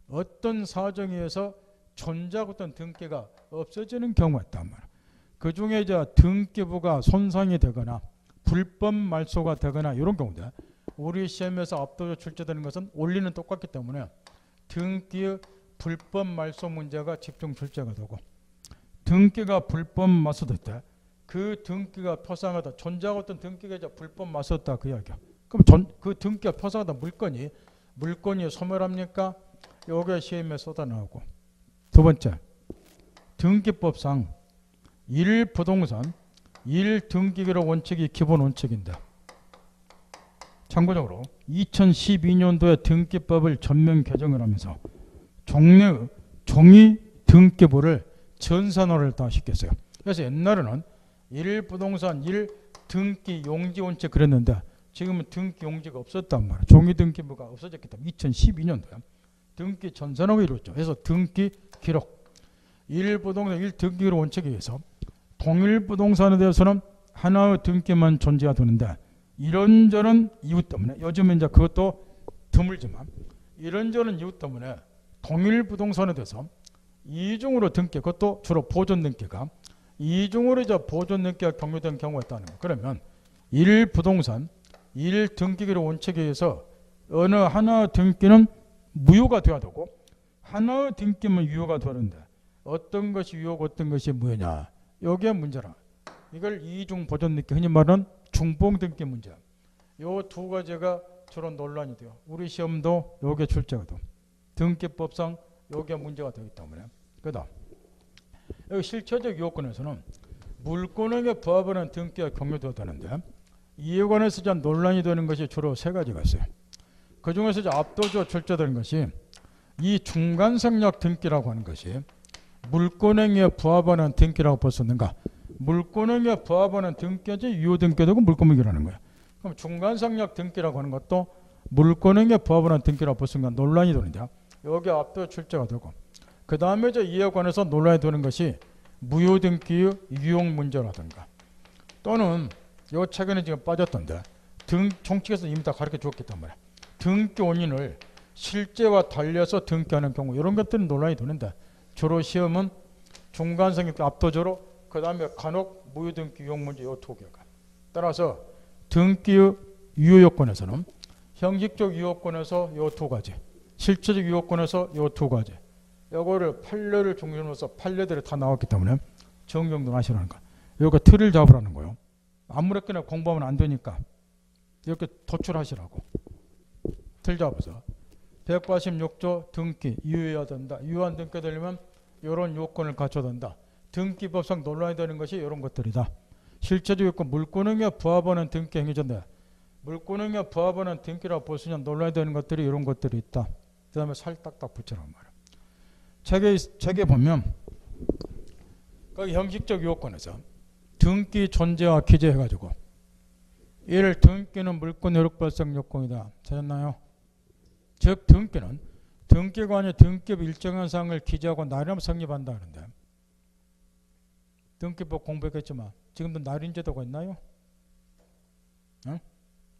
어떤 사정에 의해서 존재하고 있던 등기가 없어지는 경우가 있단 말이야. 그 중에 이제 등기부가 손상이 되거나 불법 말소가 되거나 이런 경우인데 우리 시험에서 압도적으로 출제되는 것은 원리는 똑같기 때문에 등기의 불법 말소 문제가 집중 출제가 되고 등기가 불법 말소될 때 그 등기가 표상하다 존재하고 있던 등기가 이제 불법 말소했다 그 이야기야. 그럼 그 등기가 표상하다 물건이 소멸합니까? 요게 시험에 쏟아나오고. 두 번째, 등기법상 1부동산 1등기기로 원칙이 기본 원칙인데 참고적으로 2012년도에 등기법을 전면 개정을 하면서 종이 등기부를 전산화를 다 시켰어요. 그래서 옛날에는 1부동산 1등기 용지 원칙 그랬는데 지금은 등기 용지가 없었단 말이에요. 종이 등기부가 없어졌기 때문에 2012년도에 등기 전산화가 이루어졌죠. 그래서 등기 기록 1부동산 1등기로 원칙에 의해서 동일 부동산에 대해서는 하나의 등기만 존재가 되는데 이런저런 이유 때문에 요즘은 이제 그것도 드물지만 이런저런 이유 때문에 동일 부동산에 대해서 이중으로 등기, 그것도 주로 보존 등기가 이중으로 이제 보존 등기가 격려된 경우가 있다는 거예요. 그러면 1부동산 1등기기로 원칙에 의해서 어느 하나의 등기는 무효가 되어야 되고 하나의 등기만 유효가 되는데 어떤 것이 유효고 어떤 것이 무효냐, 여기에 문제라. 이걸 이중 보존 등기, 흔히 말하는 중복 등기 문제. 요 두 가지가 주로 논란이 돼요. 우리 시험도 요게 출제가 돼. 등기법상 요게 문제가 되기 때문에. 그다음 여기 실체적 유효권에서는 물권에게 부합하는 등기가 격려되어야 되는데 이에 관해서 이제 논란이 되는 것이 주로 세 가지가 있어요. 그 중에서 이제 압도적으로 출제되는 것이 이 중간성역 등기라고 하는 것이 물권행위에 부합하는 등기라고 볼 수 있는가? 물권행위에 부합하는 등기지 유효 등기되고 물권행위라는 거예요. 그럼 중간성역 등기라고 하는 것도 물권행위에 부합하는 등기라고 볼 수 있는가? 논란이 되는데 여기 압도 출제가 되고 그 다음에 이제 이에 관해서 논란이 되는 것이 무효 등기의 유용 문제라든가 또는 요 최근에 지금 빠졌던데 정책에서 이미 다 가르쳐 주었기 때문에 등기 원인을 실제와 달려서 등기하는 경우 이런 것들은 논란이 되는데 주로 시험은 중간성역 압도적으로 그 다음에 간혹 무효등기 유효 문제 요 두 개가. 따라서 등기 유효 요건에서는 형식적 유효권에서 요 두 가지, 실체적 유효권에서 요 두 가지. 요거를 판례를 중심으로서 판례들이 다 나왔기 때문에 정정도 하시라는 거. 요거 틀을 잡으라는 거예요. 아무렇게나 공부하면 안 되니까 이렇게 도출하시라고. 틀 잡아서 186조 등기 유효해야 된다. 유효한 등기 되려면 이런 요건을 갖춰야 된다. 등기법상 논란이 되는 것이 이런 것들이다. 실체적 요건 물권행위에 부합하는 등기 행위전데 물권행위에 부합하는 등기라고 볼 수 있는 논란이 되는 것들이 이런 것들이 있다. 그 다음에 살딱딱 붙이란 말이야. 책에 보면 거기 형식적 요건에서 등기 존재와 기재해가지고 이를 등기는 물권 효력 발생 요건이다. 찾았나요? 즉 등기는 등기관이 등기부 일정한 사항을 기재하고 날인하면 성립한다 하는데 등기법 공부했겠지만 지금도 날인제도가 있나요? 응?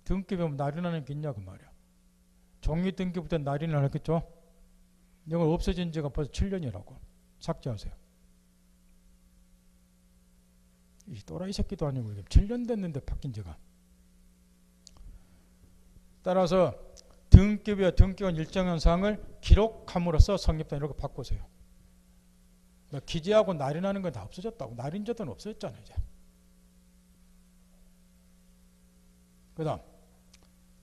등기법 날인하는 게 있냐 그 말이야. 종이 등기부터 날인을 했겠죠? 이건 없어진 지가 벌써 7년이라고. 삭제하세요. 이 또라이 새끼도 아니고 7년 됐는데 바뀐 지가. 따라서 등기부에 등기관 일정한 사항을 기록함으로써 성립다 이렇게 바꾸세요. 기재하고 날인하는 건 다 없어졌다고. 날인제도는 없어졌잖아요 이제. 그 다음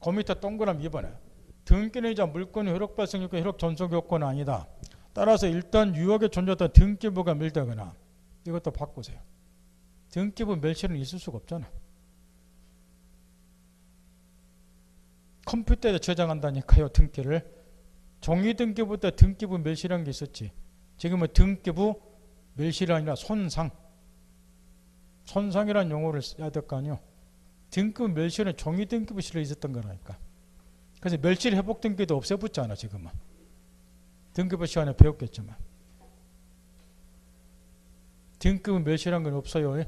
그 밑에 동그라미 2번에 등기는이자 물권의 효력 발생 요건, 효력 존속 요건은 아니다. 따라서 일단 유효하게 존재했던 등기부가 멸되거나 이것도 바꾸세요. 등기부 멸실은 있을 수가 없잖아. 컴퓨터에 저장한다니까요 등기를. 종이 등기부 때 등기부 멸실이라는 게 있었지. 지금은 등기부 멸실이 아니라 손상. 손상이라는 용어를 써야 될 거 아니에요. 등기부 멸실은 종이 등기부 실에 있었던 거라니까. 그래서 멸실 회복 등기도 없애붙잖아 지금은. 등기부 시간에 배웠겠지만. 등기부 멸실한 건 없어요.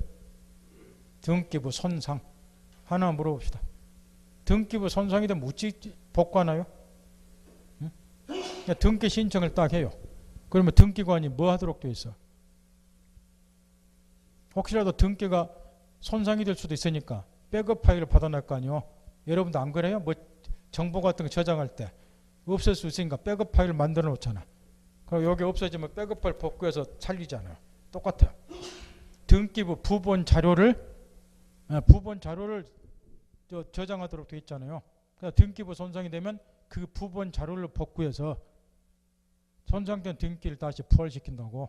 등기부 손상. 하나 물어봅시다. 등기부 손상이 되면 어찌 복구하나요? 응? 등기 신청을 딱 해요. 그러면 등기관이 뭐 하도록 돼 있어? 혹시라도 등기가 손상이 될 수도 있으니까 백업 파일을 받아낼 거 아니에요. 여러분도 안 그래요? 뭐 정보 같은 거 저장할 때 없앨 수 있으니까 백업 파일을 만들어 놓잖아. 그럼 여기 없어지면 백업 파일 복구해서 살리잖아요. 똑같아요. 등기부 부본 자료를 저장하도록 돼 있잖아요. 그러니까 등기부 손상이 되면 그 부본 자료를 복구해서 손상된 등기를 다시 부활시킨다고.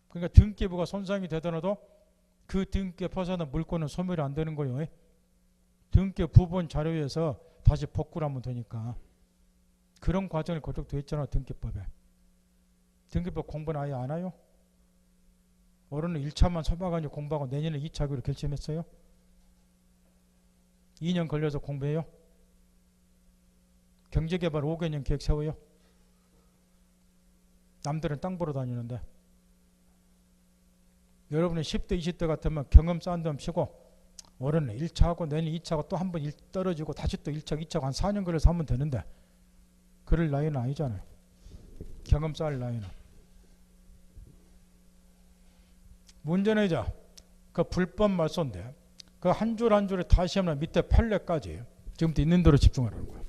그러니까 등기부가 손상이 되더라도 그 등기에 포함된 물건은 소멸이 안 되는 거예요. 등기 부본 자료에서 다시 복구를 하면 되니까. 그런 과정이 거듭 되어 있잖아 등기법에. 등기법 공부는 아예 안 해요? 올해는 1차만 소박하게 공부하고 내년에 2차 하기로 결심했어요? 2년 걸려서 공부해요? 경제개발 5개년 계획 세워요? 남들은 땅 보러 다니는데. 여러분이 10대 20대 같으면 경험 쌓은 다음 쉬고 올해는 1차 하고 내년 2차 하고 또 한 번 떨어지고 다시 또 1차 2차 한 4년 걸려서 하면 되는데 그럴 나이는 아니잖아요. 경험 쌓을 나이는. 문제는 이제 그 불법 말소인데 그 한 줄 한 줄에 다시 하면 밑에 판례까지 지금부터 있는 대로 집중하라는 거예요.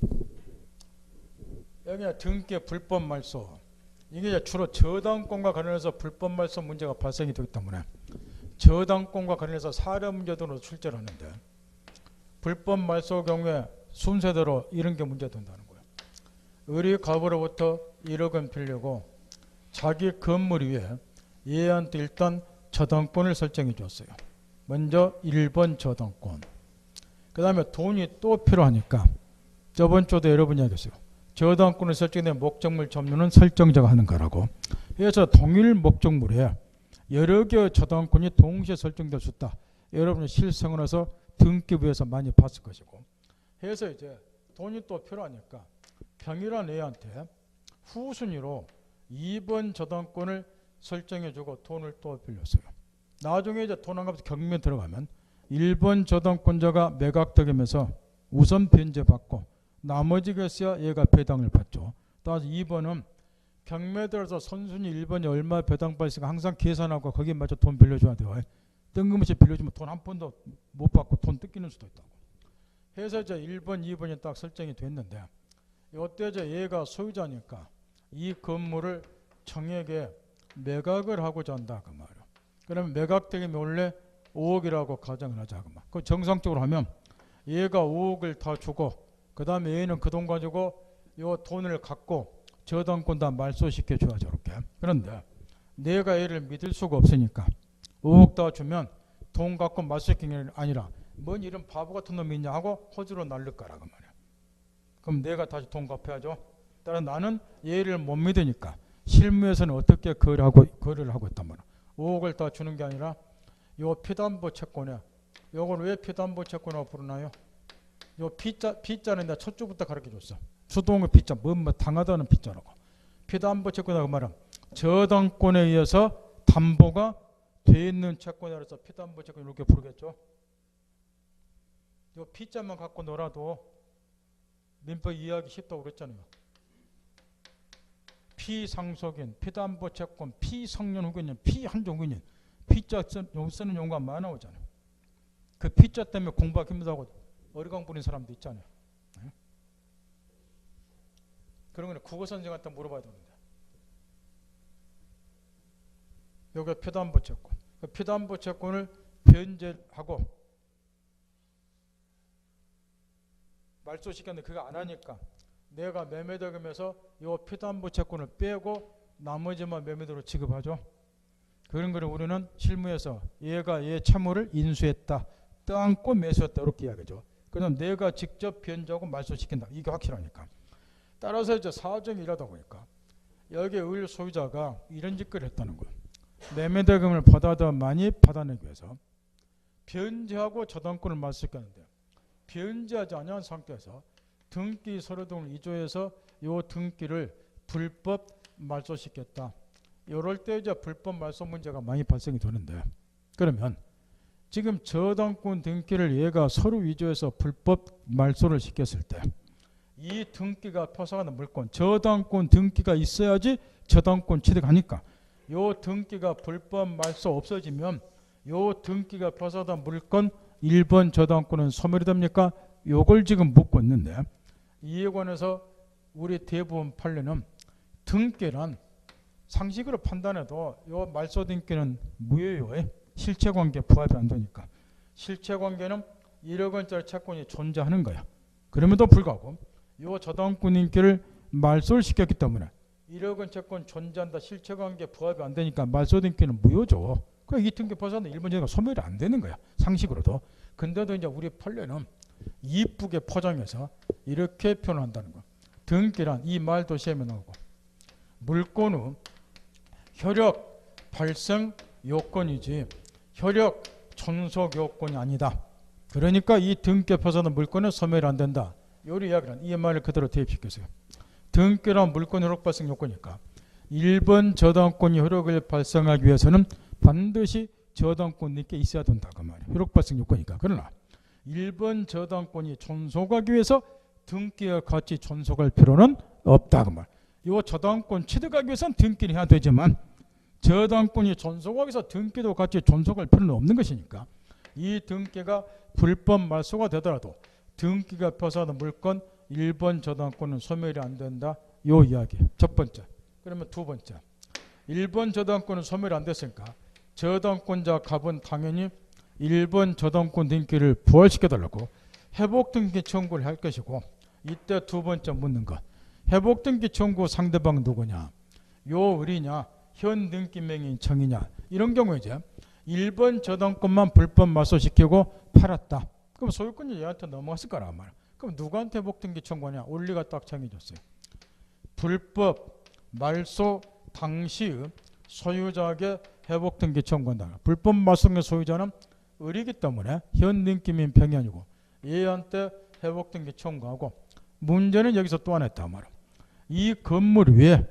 여기 등기 불법 말소. 이게 이제 주로 저당권과 관련해서 불법 말소 문제가 발생이 되기 때문에 저당권과 관련해서 사례 문제 등으로 출제를 하는데 불법 말소 경우에 순서대로 이런 게 문제된다는 거예요. 의리 가부로부터 1억 원 빌리고 자기 건물 위에 얘한테 일단 저당권을 설정해 줬어요. 먼저 1번 저당권. 그 다음에 돈이 또 필요하니까 저번 주도 여러분이 얘기했어요. 저당권을 설정된 목적물 점유는 설정자가 하는 거라고. 그래서 동일 목적물에 여러 개의 저당권이 동시에 설정될 수 있다. 여러분이 실생을 해서 등기부에서 많이 봤을 것이고. 그래서 이제 돈이 또 필요하니까 평일한 애한테 후순위로 2번 저당권을 설정해주고 돈을 또 빌렸어요. 나중에 이제 돈 안 갚아서 경매 들어가면 1번 저당권자가 매각득이면서 우선 변제받고 나머지가 있어야 얘가 배당을 받죠. 따라서 2번은 경매 들어서 선순위 1번이 얼마 배당 받으니까 항상 계산하고 거기에 맞춰 돈 빌려줘야 돼요. 뜬금없이 빌려주면 돈 한 푼도 못 받고 돈 뜯기는 수도 있다고. 해서 이제 1번, 2번이 딱 설정이 됐는데 이때 이제 얘가 소유자니까 이 건물을 청약에 매각을 하고자 한다 그 말이야. 그러면 매각되면 원래 5억이라고 가정을 하자 그 말. 그 정상적으로 하면 얘가 5억을 다 주고 그 다음에 얘는 그 돈 가지고 요 돈을 갖고 저당권 다 말소시켜 줘야 저렇게. 그런데 내가 얘를 믿을 수가 없으니까 5억 다 주면 돈 갖고 말소시키는 게 아니라 뭔 이런 바보 같은 놈이 있냐 하고 호주로 날릴 거라고 말이야. 그럼 내가 다시 돈 갚아야죠. 따라 나는 얘를 못 믿으니까 실무에서는 어떻게 거래를 하고 있단 말이야. 5억을 다 주는 게 아니라 요 피담보 채권에 요걸 왜 피담보 채권이라고 부르나요? 요 P자는 내가 첫 주부터 가르쳐줬어. 수동의 P자, 뭐 당하다는 P자라고. 피담보 채권이라고 말하면 저당권에 의해서 담보가 돼 있는 채권이라서 피담보 채권 이렇게 부르겠죠. 요 P자만 갖고 놀아도 민법 이해하기 쉽다고 그랬잖아요. 피상속인, 피담보 채권, 피성년 후견인, 피한종 후견인, P자 쓰는 용어가 많이 나오잖아요. 그 P자 때문에 공부하기 힘들다고 어리광 부린 사람도 있잖아요. 네? 그런 거는 국어 선생한테 물어봐야 되는데. 여기 피담보 채권. 그 피담보 채권을 변제하고 말소시켰는데 그거 안 하니까 내가 매매대금에서 이 피담보 채권을 빼고 나머지만 매매대로 지급하죠. 그런 거를 우리는 실무에서 얘가 얘 채무를 인수했다, 떠안고 매수했다 이렇게 이야기하죠. 그럼 내가 직접 변제하고 말소시킨다. 이게 확실하니까. 따라서 이제 사정이 일하다 보니까 여기 의 소유자가 이런 짓거리를 했다는 거예요. 매매대금을 보다 많이 받아내기 위해서 변제하고 저당권을 말소시켰는데 변제하지 않은 상태에서 등기 서류 등을 위조해서 이 등기를 불법 말소시켰다. 이럴 때 이제 불법 말소 문제가 많이 발생이 되는데 그러면 지금 저당권 등기를 얘가 서류 위조해서 불법 말소를 시켰을 때 이 등기가 표상하는 물건 저당권 등기가 있어야지 저당권 취득하니까 요 등기가 불법 말소 없어지면 요 등기가 표상한 물건 1번 저당권은 소멸이 됩니까? 요걸 지금 묻고 있는데 이에 관해서 우리 대부분 판례는 등기란 상식으로 판단해도 요 말소 등기는 무효예요. 실체관계 부합이 안 되니까. 실체관계는 1억 원짜리 채권이 존재하는 거야. 그럼에도 불구하고 요 저당권 등기를 말소를 시켰기 때문에 1억 원 채권 존재한다. 실체관계 부합이 안 되니까 말소 등기는 무효죠. 그러니까 이 등기 포사는 1번 제가 소멸이 안 되는 거야. 상식으로도. 근데도 이제 우리 판례는 이쁘게 포장해서 이렇게 표현한다는 거. 등기란 이 말도 시험에 나오고 물권 후 효력 발생 요건이지 효력 존속 요건이 아니다. 그러니까 이 등기 표사는 물권은 소멸이 안 된다. 요리 이야기는 이 말을 그대로 대입시켰어요. 등기란 물권 효력 발생 요건이니까 1번 저당권이 효력을 발생하기 위해서는 반드시 저당권 등기 있어야 된다. 그 말이에요. 효력 발생 요건이니까. 그러나 1번 저당권이 존속하기 위해서 등기와 같이 존속할 필요는 없다. 그 말. 이 저당권 취득하기 위해서는 등기를 해야 되지만 저당권이 존속하기 위해서 등기도 같이 존속할 필요는 없는 것이니까 이 등기가 불법 말소가 되더라도 등기가 표사하는 물건 1번 저당권은 소멸이 안 된다. 요 이야기. 첫 번째. 그러면 두 번째. 1번 저당권은 소멸이 안 됐으니까 저당권자 갑은 당연히 1번 저당권 등기를 부활시켜달라고 회복등기 청구를 할 것이고 이때 두 번째 묻는 것. 회복등기 청구 상대방 누구냐? 요 을이냐? 현 등기명인 청이냐? 이런 경우에 이제 1번 저당권만 불법 말소시키고 팔았다. 그럼 소유권이 얘한테 넘어갔을 거란 말이야. 그럼 누구한테 회복등기 청구하냐? 원리가 딱 정해졌어요. 불법 말소 당시의 소유자에게 회복등기 청구한다. 불법 말소의 소유자는 을이기 때문에 현 등기민 평이 아니고 얘한테 회복등기 청구하고 문제는 여기서 또 하나 있단 말이야. 이 건물 위에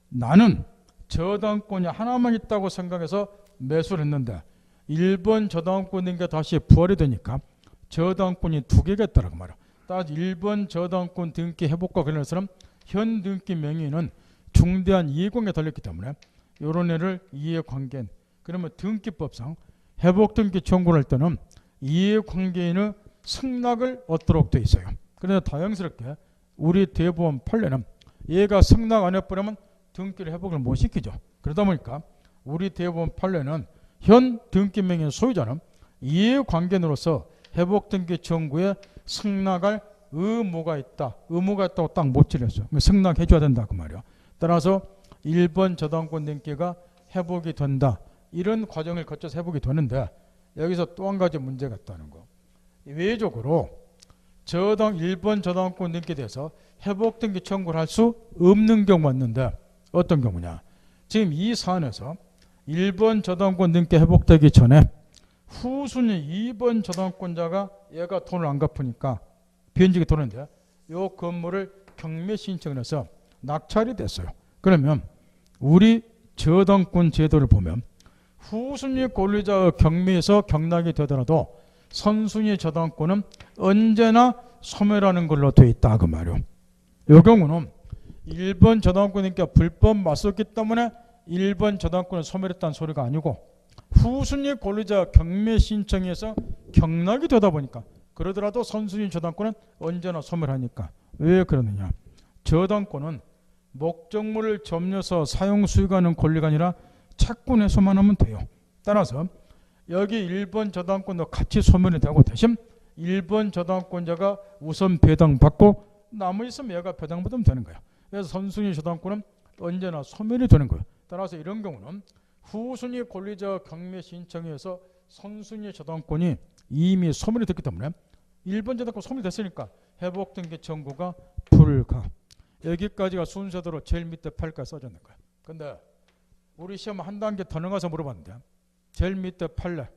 나는 저당권이 하나만 있다고 생각해서 매수를 했는데 1번 저당권 등기가 다시 부활이 되니까 저당권이 두 개가 있다고 말이야. 따라서 1번 저당권 등기 회복과 관련해서는 현 등기 명의는 중대한 이해관계에 달렸기 때문에 이런 애를 이해관계인, 그러면 등기법상 회복등기 청구를 할 때는 이해관계인의 승낙을 얻도록 돼 있어요. 그래서 다행스럽게 우리 대법원 판례는 얘가 승낙 안 해버리면 등기를 회복을 못 시키죠. 그러다 보니까 우리 대법원 판례는 현 등기명의 소유자는 이해관계인으로서 회복등기 청구에 승낙할 의무가 있다고 딱 못치를 했어요. 승낙해 줘야 된다 그 말이야. 따라서 1번 저당권 등기가 회복이 된다. 이런 과정을 거쳐서 회복이 되는데 여기서 또 한 가지 문제가 있다는 거. 외적으로 1번 저당권 등기에 대해서 회복등기 청구를 할 수 없는 경우가 있는데 어떤 경우냐. 지금 이 사안에서 1번 저당권 등기 회복되기 전에 후순위 2번 저당권자가 얘가 돈을 안 갚으니까 변직이 도는데 이 건물을 경매 신청을 해서 낙찰이 됐어요. 그러면 우리 저당권 제도를 보면 후순위 권리자의 경매에서 경락이 되더라도 선순위 저당권은 언제나 소멸하는 걸로 되어 있다 그 말이요. 이 경우는 1번 저당권이니까 불법 맞섰기 때문에 1번 저당권을 소멸했다는 소리가 아니고 후순위 권리자 경매 신청에서 경락이 되다 보니까 그러더라도 선순위 저당권은 언제나 소멸하니까. 왜 그러느냐. 저당권은 목적물을 점유해서 사용 수익하는 권리가 아니라 채권에서만 하면 돼요. 따라서 여기 1번 저당권도 같이 소멸이 되고 대신 1번 저당권자가 우선 배당받고 나머지 있으면 얘가 배당받으면 되는 거야. 그래서 선순위 저당권은 언제나 소멸이 되는 거예요. 따라서 이런 경우는 후순위 권리자 경매 신청에서 선순위 저당권이 이미 소멸이 됐기 때문에 1번 저당권 소멸됐으니까 회복등기 청구가 불가. 여기까지가 순서대로 제일 밑에 8까지 써졌는 거야. 근데 우리 시험 한 단계 더 나가서 물어봤는데 제일 밑에 판례,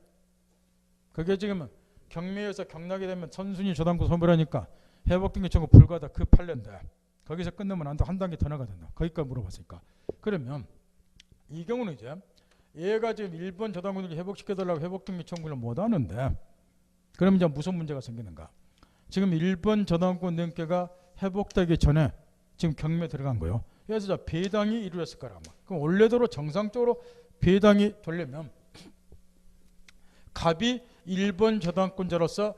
그게 지금 경매에서 경락이 되면 선순위 저당권 소멸하니까 회복등기 청구 불가다 그 판례인데 거기서 끝내면 안 돼. 한 단계 더 나가야 된다. 거기까지 물어봤으니까. 그러면 이 경우는 이제 얘가 지금 1번 저당권 회복시켜달라고 회복등기 청구를 못하는데 그럼 이제 무슨 문제가 생기는가. 지금 1번 저당권 등기가 회복되기 전에 지금 경매 들어간 거예요. 그래서 배당이 이루어졌을 거라. 그럼 원래대로 정상적으로 배당이 되려면 갑이 1번 저당권자로서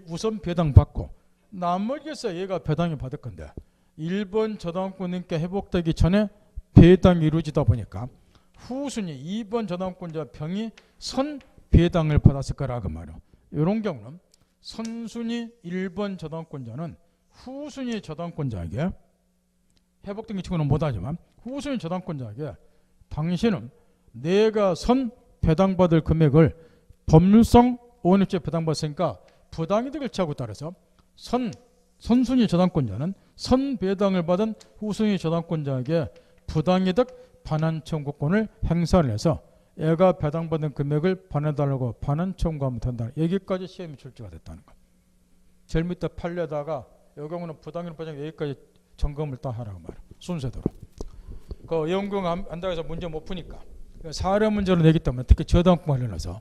우선 배당받고 나머지에서 얘가 배당이 받을 건데 1번 저당권 등기 회복되기 전에 배당이 이루어지다 보니까 후순위 2번 저당권자 병이 선 배당을 받았을 거라고 말이에요. 이런 경우는 선순위 1번 저당권자는 후순위 저당권자에게 회복등기 청구는 못하지만 후순위 저당권자에게 당신은 내가 선 배당받을 금액을 법률상 오인입제 배당받았으니까 부당이득을 취하고 따라서 선순위 저당권자는 선 배당을 받은 후순위 저당권자에게 부당이득 반환 청구권을 행사를 해서 애가 배당받은 금액을 반환해달라고 반환 청구하면 된다. 여기까지 시험이 출제가 됐다는 거. 제일 밑에 판례다가 이 경우는 부당이득 반환 여기까지 점검을 다 하라고 말이야. 순서대로. 그 연금 안다고 해서 문제 못 푸니까 사례 문제로 내기 때문에 특히 저당권 관련해서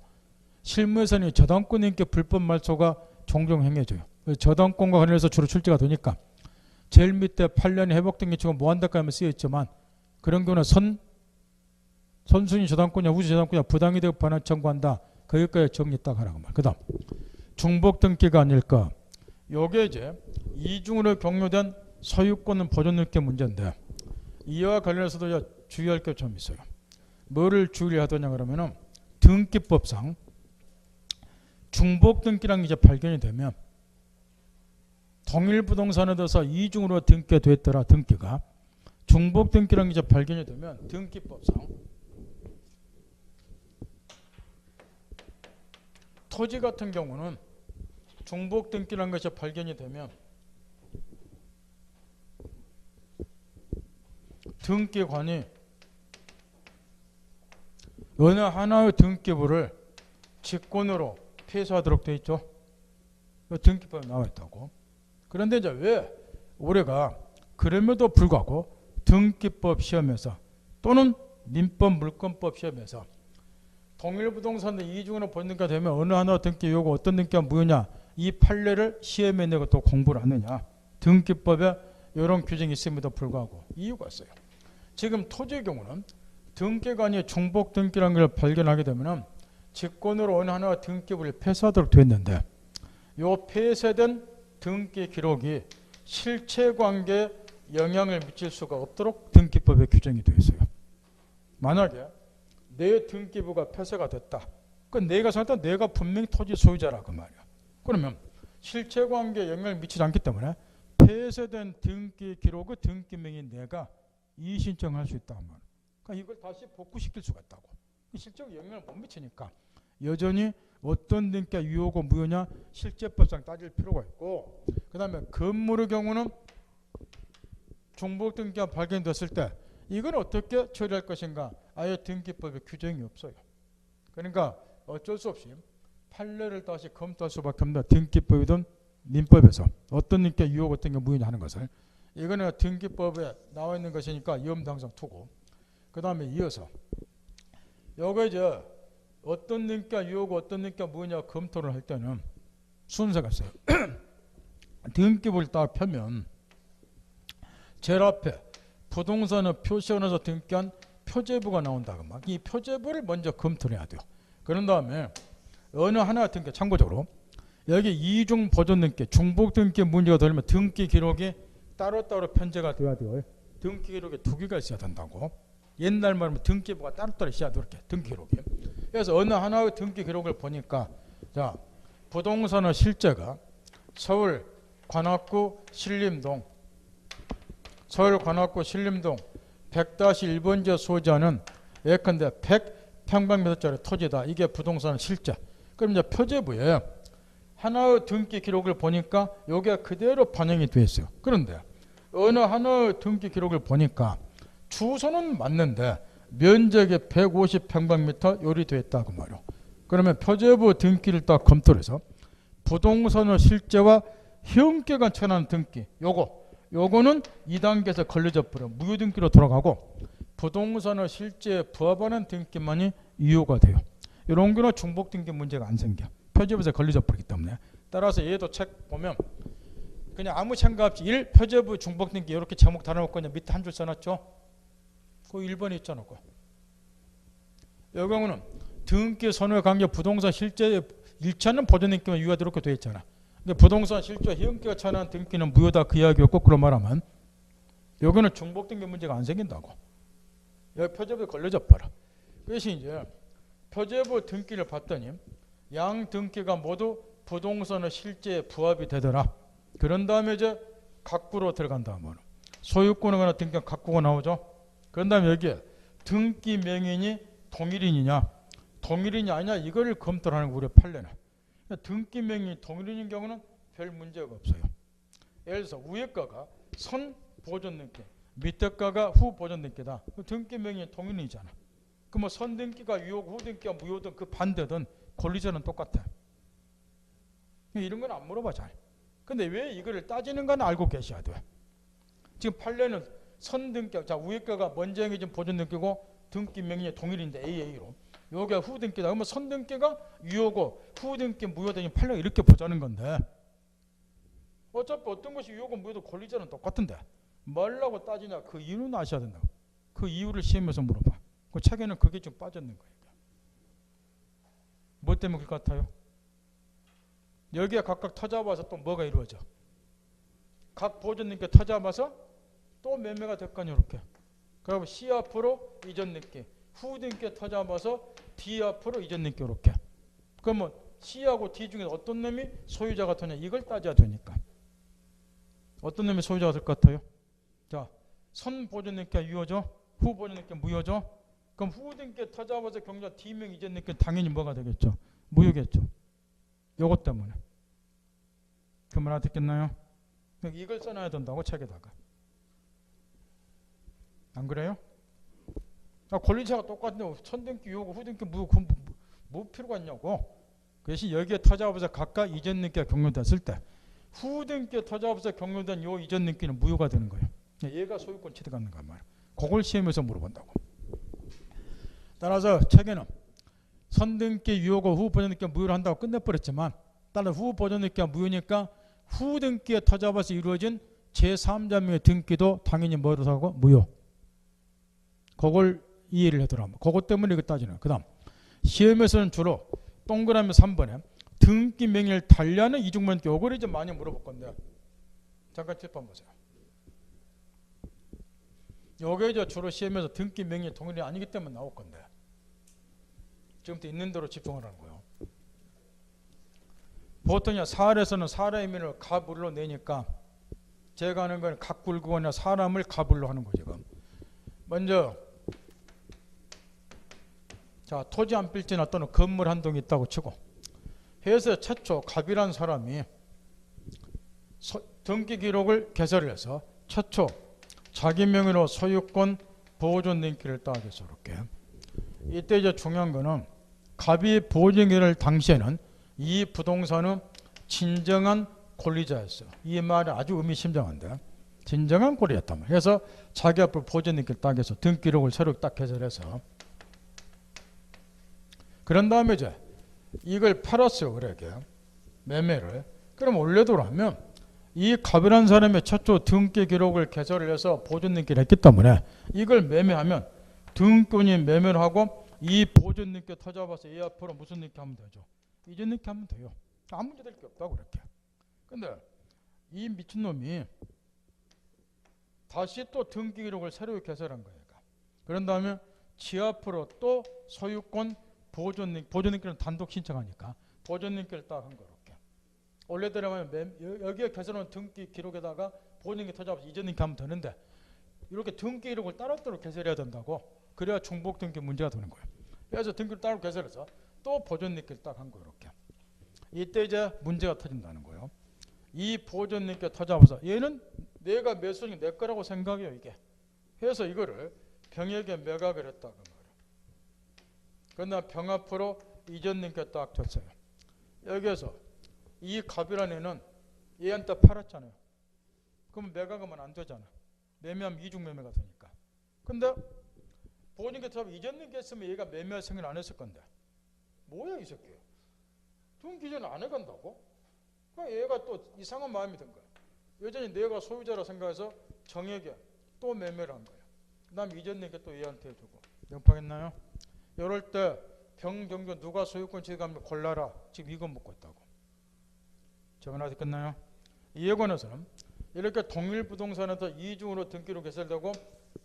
실무에서는 저당권 인기 불법 말소가 종종 행해져요. 저당권과 관련해서 주로 출제가 되니까 제일 밑에 8년이 회복등기 청구 무한대가 하면 쓰여있지만 그런 경우는 선순위 저당권이냐 후순위 저당권이냐 부당이득 반환 청구한다. 거기까지 정리 딱 하라고 말. 그 다음 중복등기가 아닐까. 요게 이제 이중으로 경료된 소유권은 보존등기 문제인데 이와 관련해서도 주의할 게 좀 있어요. 뭐를 주의하더냐 그러면은 등기법상 중복등기라는 게 이제 발견이 되면 동일부동산에 대해서 이중으로 등기가 됐더라. 등기가 중복등기라는 게 이제 발견이 되면 등기법상 토지 같은 경우는 중복등기라는 것이 발견이 되면 등기관이 어느 하나의 등기부를 직권으로 폐쇄하도록 되어 있죠. 등기법에 나와 있다고. 그런데 이제 왜 우리가 그럼에도 불구하고 등기법 시험에서 또는 민법 물권법 시험에서 동일부동산의 이중으로 본등기가 되면 어느 하나 등기 요구 어떤 등기가 무효냐 이 판례를 시험에 내고 또 공부를 하느냐. 등기법에 이런 규정이 있음에도 불구하고 이유가 있어요. 지금 토지의 경우는 등기가 아닌 중복 등기라는 걸 발견하게 되면 직권으로 어느 하나가 등기부를 폐쇄하도록 됐는데 이 폐쇄된 등기 기록이 실체관계에 영향을 미칠 수가 없도록 등기법에 규정이 되어 있어요. 만약에 내 등기부가 폐쇄가 됐다. 그 내가 생각했던 내가 분명히 토지 소유자라 그 말이야. 그러면 실체관계에 영향을 미치지 않기 때문에 폐쇄된 등기 기록의 등기명인 내가 이의신청할 수 있다. 그러니까 이걸 다시 복구시킬 수가 있다고. 실제로 영향을 못 미치니까 여전히 어떤 등기가 유효고 무효냐 실제법상 따질 필요가 있고, 그 다음에 건물의 경우는 중복 등기가 발견됐을 때 이걸 어떻게 처리할 것인가 아예 등기법에 규정이 없어요. 그러니까 어쩔 수 없이 판례를 다시 검토할 수밖에 없는 등기법이든 민법에서 어떤 등기가 유효고 어떤 게 무효냐 하는 것을, 이거는 등기법에 나와 있는 것이니까 염당성 투고, 그 다음에 이어서 요거 이제 어떤 등기가 유효고 어떤 등기가 무효냐 검토를 할 때는 순서가 있어요. 등기부를 딱 펴면 제일 앞에 부동산의 표시원에서 등기한 표제부가 나온다고 막 이 표제부를 먼저 검토를 해야 돼요. 그런 다음에 어느 하나 등기, 참고적으로 여기 이중 보존 등기, 중복 등기 문제가 되면 등기 기록이 따로따로 편제가 돼야 돼요. 등기 기록에 두 개가 있어야 된다고. 옛날 말하면 등기부가 따로따로 있어야 돼. 이렇게 등기 기록이. 그래서 어느 하나의 등기 기록을 보니까 자, 부동산의 실제가 서울 관악구 신림동 100-1번지에 소지하는 예컨대 100평방미터짜리 토지다. 이게 부동산 실제. 그럼 이제 표제부에 하나의 등기 기록을 보니까 이게 그대로 반영이 돼 있어요. 그런데 어느 하나의 등기 기록을 보니까 주소는 맞는데 면적이 150평방미터 요리되어 있다고 말이요. 그러면 표제부 등기를 딱 검토를 해서 부동산의 실제와 형격한 천한 등기 요거는 2단계에서 걸려져 버려 무효등기로 돌아가고, 부동산의 실제에 부합하는 등기만이 유효가 돼요. 이런 경우는 중복등기 문제가 안 생겨. 표제부에서 걸려져 버리기 때문에. 따라서 얘도 책 보면 그냥 아무 생각 없이 1. 표제부 중복등기 이렇게 제목 달아놓고 그냥 밑에 한 줄 써놨죠. 그 1번에 있잖아. 그. 이 경우는 등기 선호에 관계 부동산 실제에 일치하는 보존등기만 유효하도록 이렇게 되어 있잖아. 근데 부동산 실제 형격에 찬한 등기는 무효다 그 이야기였고, 그런 말하면 여기는 중복등기 문제가 안 생긴다고. 여기 표제부에 걸려져 버려. 그래서 이제 표제부 등기를 봤더니 양 등기가 모두 부동산의 실제에 부합이 되더라. 그런 다음에 이제 각부로 들어간다 하면 소유권에 관한 등기가 각부가 나오죠. 그런 다음에 여기에 등기 명인이 동일인이냐 동일인이 아니냐 이거를 검토를 하는 우리 판례는. 등기 명인이 동일인인 경우는 별 문제가 없어요. 예를 들어서 위에 거가 선 보존 등기, 밑에 거가 후 보존 등기다. 등기 명인이 동일인이잖아. 그럼 선 등기가 유효고 후 등기가 무효든 그 반대든 권리자는 똑같아. 이런 건 안 물어봐 잘. 근데 왜 이거를 따지는가는 알고 계셔야 돼. 지금 판례는 선 등기, 자 위에 거가 먼저 행해진 보존 등기고 등기 명인이 동일인데 AA로. 요게 후 등기다. 그러면 선 등기가 유효고 후 등기 무효되니 판례가 이렇게 보자는 건데, 어차피 어떤 것이 유효고 무효도 권리자는 똑같은데 뭐라고 따지냐 그 이유는 아셔야 된다고. 그 이유를 시험에서 물어봐. 그 책에는 그게 좀 빠졌는 거예요. 뭐 때문에 그럴 것 같아요? 여기에 각각 터잡아서 또 뭐가 이루어져? 각 보존등기 터잡아서 또 매매가 될 거 아니에요. 이렇게. 그리고 C 앞으로 이전 등기, 후 등기 터잡아서 D 앞으로 이전 등기 이렇게. 그러면 C하고 D 중에 어떤 놈이 소유자가 되냐 이걸 따져야 되니까. 어떤 놈이 소유자가 될 것 같아요? 자, 선 보존 등기가 유효죠? 후 보존 등기가 무효죠? 그럼 후 등기 터잡아서 경자 D명 이전 등기는 당연히 뭐가 되겠죠? 무효겠죠. 요것 때문에. 그 말 알아듣겠나요? 이걸 써놔야 된다고 책에다가. 안 그래요? 권리자가 똑같은데 선등기 유효고 후등기 무효 뭐 필요가 있냐고. 그 대신 여기에 터잡아서 각각 이전 등기가 경료됐을 때 후등기에 터잡아서 경료된 요 이전 등기는 무효가 되는 거예요. 얘가 소유권 취득하는가 말이야. 그걸 시험에서 물어본다고. 따라서 책에는 선등기 유효고 후 보존등기가 무효를 한다고 끝내버렸지만, 따라 후 보존등기가 무효니까 후 등기에 터잡아서 이루어진 제3자명의 등기도 당연히 뭐로 하고 무효. 그걸 이해를 하더라면 그것 때문에 이거 따지는. 그 다음 시험에서는 주로 동그라미 3번에 등기 명의를 달리하는 이중문자 요거를 이제 많이 물어볼 건데 잠깐 칠판 보세요. 요게 이제 주로 시험에서 등기 명의 동일이 아니기 때문에 나올 건데 지금부터 있는 대로 집중하라는 거예요. 보통 사례에서는 사람의 의미를 가불로 내니까 제가 하는 건 각굴구원이나 사람을 가불로 하는 거죠. 지금 먼저 자 토지 한 필지나 또는 건물 한 동이 있다고 치고 해서 최초 갑이라는 사람이 등기 기록을 개설을 해서 최초 자기 명의로 소유권 보존 등기를 따겠어. 이렇게 이때 이제 중요한 거는 갑이 보존기를 당시에는 이 부동산은 진정한 권리자였어요. 이 말이 아주 의미심장한데 진정한 권리였단 말이에요. 그래서 자기 앞으로 보존 등기를 따겠어. 등기록을 새로 딱 개설해서 그런 다음에 이제 이걸 팔았어요. 그러게 매매를. 그럼 원래대로 하면 이 갑이라는 사람의 최초 등기 기록을 개설을 해서 보존 등기를 했기 때문에 이걸 매매하면 등기권이 매매를 하고 이 보존 등기 터잡아서 이 앞으로 무슨 등기 하면 되죠? 이전 등기 하면 돼요. 아무 문제 될 게 없다고 그렇게. 근데 이 미친놈이 다시 또 등기 기록을 새로 개설한 거예요. 그런 다음에 지 앞으로 또 소유권 보존 등기는 단독 신청하니까 보존 등기를 딱 한 거 이렇게. 원래대로 하면 여기에 개설한 등기 기록에다가 보존 등기 터잡아서 이전 등기 하면 되는데 이렇게 등기 기록을 따로따로 개설해야 된다고. 그래야 중복 등기 문제가 되는 거예요. 그래서 등기를 따로 개설해서 또 보존 등기를 딱 한 거 이렇게. 이때 이제 문제가 터진다는 거예요. 이 보존 등기 터잡아서 얘는 내가 매수는 내 거라고 생각해요 이게. 그래서 이거를 병에게 매각을 했다 그 말이에요. 그러나 병 앞으로 이전 등기 딱 줬어요. 여기에서 이 갑이라는 애는 얘한테 팔았잖아요. 그러면 매각하면 안 되잖아. 매매하면 이중 매매가 되니까. 근데 보존 등기 터잡아 이전 등기 했으면 얘가 매매할 생각을 안 했을 건데 뭐야 이 새끼. 등기 전에 안 해간다고? 그럼 얘가 또 이상한 마음이 든 거야. 여전히 내가 소유자라 생각해서 정에게 또 매매를 한 거야. 그 다음에 이전 등기 또 얘한테 해주고. 명파겠나요? 이럴 때 병경주 누가 소유권 취득하면 골라라. 지금 이거 묻고 있다고. 정언하지 끝나요? 이에 관해서는 이렇게 동일부동산에서 이중으로 등기로 개설되고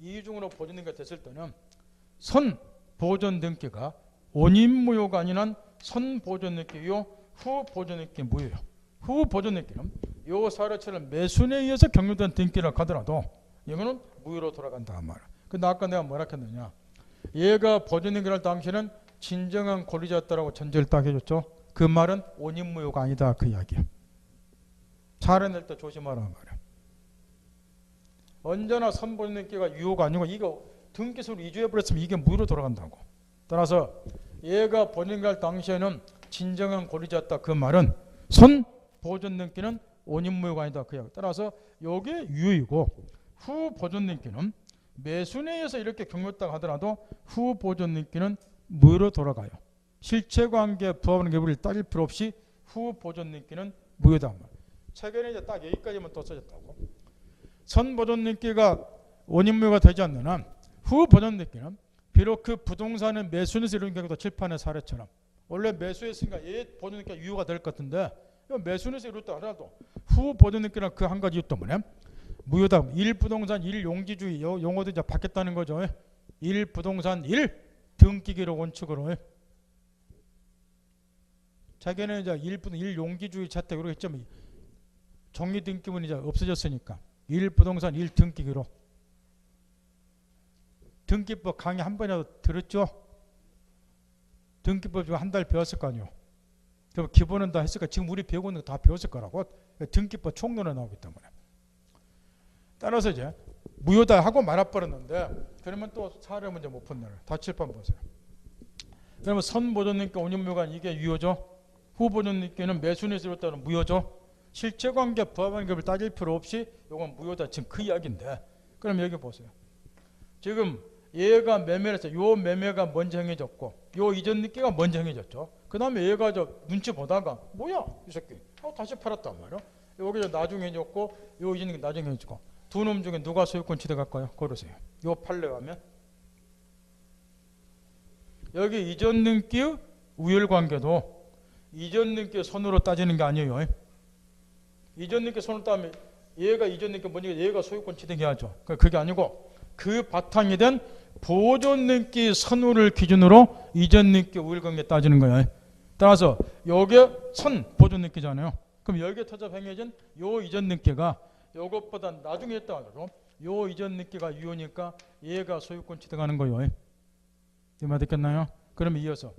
이중으로 보존 등기가 됐을 때는 선 보존 등기가 원인무효가 아닌 선 보존 등기요 후 보존 등기 무효요. 후 보존 등기는 요 사례처럼 매순에 의해서 경유된 등기를 가더라도 이거는 무효로 돌아간다 말. 근데 아까 내가 뭐라 했느냐? 얘가 보존 등기를 할 당시에는 진정한 권리자였다라고 전제를 딱 해줬죠. 그 말은 원인무효가 아니다 그 이야기야. 차례 낼때 조심하라는 말이야. 언제나 선 보존 등기가 유효가 아니고 이거 등기소를 이주해버렸으면 이게 무효로 돌아간다고. 따라서 얘가 보존 등기를 할 당시에는 진정한 권리자였다 그 말은 선 보존 등기는 원인무효가 아니다 그 이야기. 따라서 이게 유효이고 후 보존 등기는 매순에 의해서 이렇게 경유했다고 하더라도 후 보존 등기는 무효로 돌아가요. 실체관계 부합하는 경우를 따질 필요 없이 후 보존 등기는 무효다. 최근에 이제 딱 여기까지만 또 써졌다고. 선 보존 등기가 원인무효가 되지 않는 한 후 보존 등기는 비록 그 부동산은 매수해서 이런 경우도 칠판의 사례처럼 원래 매수했으니까 얘 보존 등기가 유효가 될 것 같은데 매수해서 이렇다 하더라도 후 보존 등기는 그 한 가지 이유 때문에 무효다. 1부동산 1용지주의 용어도 이제 바뀌었다는 거죠. 1부동산 1 등기기록 원칙으로. 자기는 이제 1용기주의 채택으로 했지만 정리등기문이 이제 없어졌으니까 1부동산 1 등기기록. 등기법 강의 한 번이라도 들었죠? 등기법 좀 한 달 배웠을 거 아니에요. 그럼 기본은 다 했을까? 지금 우리 배우고 있는 거 다 배웠을 거라고. 등기법 총론에 나오기 때문에. 따라서 이제 무효다 하고 말아버렸는데 그러면 또 사례 문제 못 푼다는 다 칠판 보세요. 그러면 선 보존 등기 원인무효가 이게 유효죠. 후 보존 등기는 매수인에서 이뤘다는 무효죠. 실체관계 부합하는 것을 따질 필요 없이 이건 무효다. 지금 그 이야기인데 그럼 여기 보세요. 지금 얘가 매매를 했어요. 요 매매가 먼저 행해졌고 요 이전 등기가 먼저 행해졌죠. 그 다음에 얘가 저 눈치 보다가 뭐야 이 새끼 하고 다시 팔았단 말이야. 여기 나중에 해줬고 요 이전 등기 나중에 해주고 두 놈 중에 누가 소유권 취득할까요? 고르세요. 요 팔려가면 여기 이전 등기 우열관계도 이전 등기 선으로 따지는 게 아니에요. 이전 등기 선으로 따면 얘가 이전 등기 뭐니까 얘가 소유권 취득해야죠. 그게 아니고 그 바탕이 된 보존 등기 선우를 기준으로 이전 등기 우열관계 따지는 거예요. 따라서 여기에 선 보존 등기잖아요. 그럼 여기에 터져 행해진 요 이전 등기가 요것보다 나중에 했다 하더라도 요 이전 등기가 유효니까 얘가 소유권 취득하는 거예요. 이 말 듣겠나요? 그러면 이어서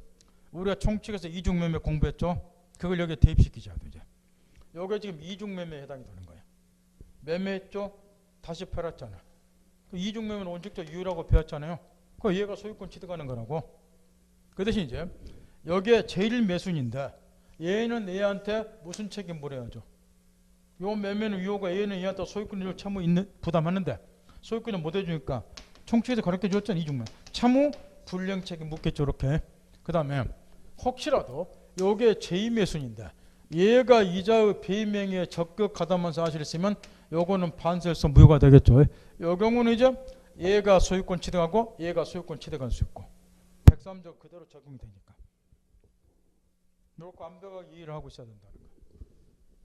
우리가 총칙에서 이중매매 공부했죠. 그걸 여기에 대입시키자. 이제 요게 지금 이중매매에 해당이 되는 거예요. 매매했죠. 다시 팔았잖아. 이중매매는 원칙적 유효라고 배웠잖아요. 그 얘가 소유권 취득하는 거라고. 그 대신 이제 여기에 제일 매순인데 얘는 얘한테 무슨 책임을 해야죠? 요 매매는 유효가 얘는 얘한테 소유권을 차무 부담하는데 소유권을 못 해주니까 총칙에서 가르쳐 줬잖아. 이중매매. 차무 불량 책임 묻겠죠. 이렇게. 그 다음에 혹시라도 요게 제2매순인데 얘가 이자의 배명에 적격하다만 사실을 쓰면 요거는 반세에서 무효가 되겠죠. 요 경우는 이제 얘가 소유권 취득하고 얘가 소유권 취득할 수 있고 103조 그대로 적용이 되니까 이렇게 완벽하게 이해를 하고 있어야 된다는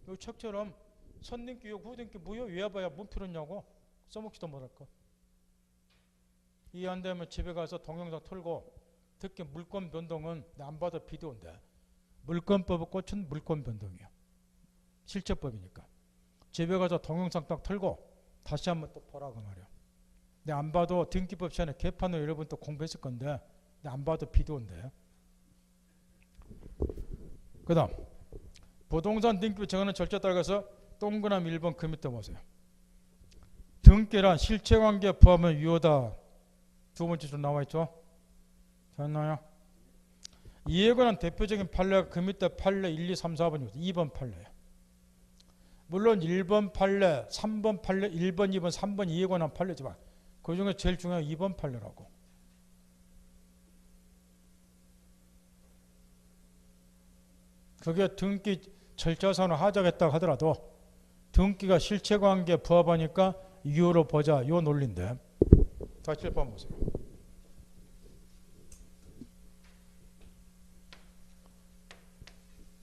거. 요 책처럼 선등기 후등기 무효 외워봐야 뭔 필요 있냐고 써먹지도 못할 거. 이해 안 되면 집에 가서 동영상 틀고 특히 물권 변동은 안 봐도 비디오인데 물권법의 꽃은 물권 변동이에요. 실체법이니까. 집에 가서 동영상 딱 틀고 다시 한번 또 보라고 말이에요. 근데 안 봐도 등기법 시간에 개판을 여러분 또 공부했을 건데 근데 안 봐도 비디오인데. 그 다음 부동산 등기부 정하는 절차 따라가서 동그라미 1번 그 밑에 보세요. 등기란 실체관계 포함은 유효다. 두 번째 줄 나와 있죠. 됐나요? 이에 관한 대표적인 판례가 그 밑에 판례 1, 2, 3, 4번이고 2번 판례예요. 물론 1번 판례, 3번 판례, 1번, 2번, 3번 이에 관한 판례지만 그 중에 제일 중요한 2번 판례라고. 그게 등기 절차상으로 하자겠다고 하더라도 등기가 실체관계에 부합하니까 유효로 보자. 요 논리인데. 다시 7번 보세요.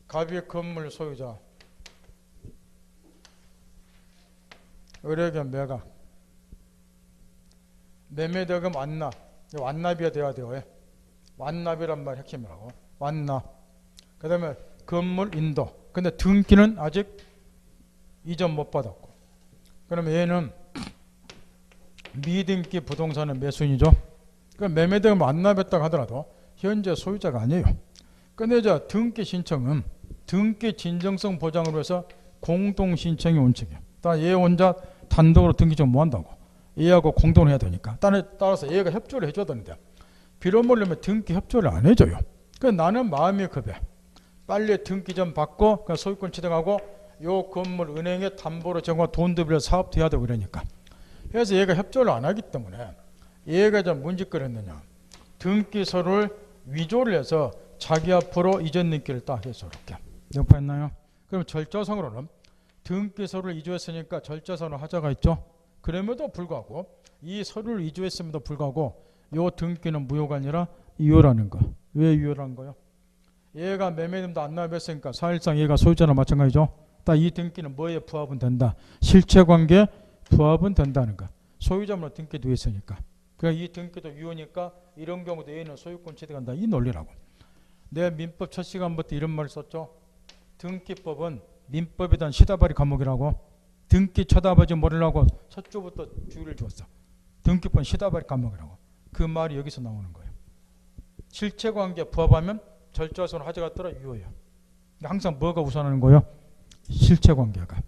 갑이 건물 소유자 의뢰견 매각 매매대금 완납 완납이야 돼야 돼요. 완납이란 말 핵심이라고. 완납. 그 다음에 건물 인도. 근데 등기는 아직 이전 못 받았고. 그러면 얘는 미등기 부동산은 매수인이죠. 그럼 매매대금 완납했다고 하더라도 현재 소유자가 아니에요. 근데 이제 등기 신청은 등기 진정성 보장을 위해서 공동 신청이 원칙이에요. 얘 혼자 단독으로 등기 좀 뭐 한다고. 얘하고 공동으로 해야 되니까. 따라서 얘가 협조를 해줘야 되는데 비록 모르면 등기 협조를 안 해줘요. 그래서 나는 마음이 급해. 빨리 등기 좀 받고 소유권 취득하고 요 건물 은행에 담보로 정화 돈도 빌려 사업도 해야 되고 이러니까. 그래서 얘가 협조를 안 하기 때문에 얘가 좀 문제거렸느냐. 등기서를 위조를 해서 자기 앞으로 이전 등기를 딱 해서 이렇게. 영파했나요? 그럼 절차상으로는 등기서를 위조했으니까 절차상으로 하자가 있죠. 그럼에도 불구하고 이 서류를 위조했음에도 불구하고 요 등기는 무효가 아니라 유효라는 거. 왜 유효라는 거요? 얘가 매매금도 안 납입했으니까 사실상 얘가 소유자나 마찬가지죠. 딱 이 등기는 뭐에 부합은 된다. 실체관계에 부합은 된다는 거. 소유자만 등기도 했으니까. 그러니까 이 등기도 유효니까 이런 경우도 얘는 소유권 취득한다. 이 논리라고. 내 민법 첫 시간부터 이런 말을 썼죠. 등기법은 민법에 대한 시다바리 과목이라고. 등기 쳐다보지 모르려고 첫 주부터 주의를 주었어. 등기법은 시다바리 과목이라고. 그 말이 여기서 나오는 거예요. 실체관계에 부합하면 절차선으로 하자가 따라 유효해요. 항상 뭐가 우선하는 거예요? 실체관계가.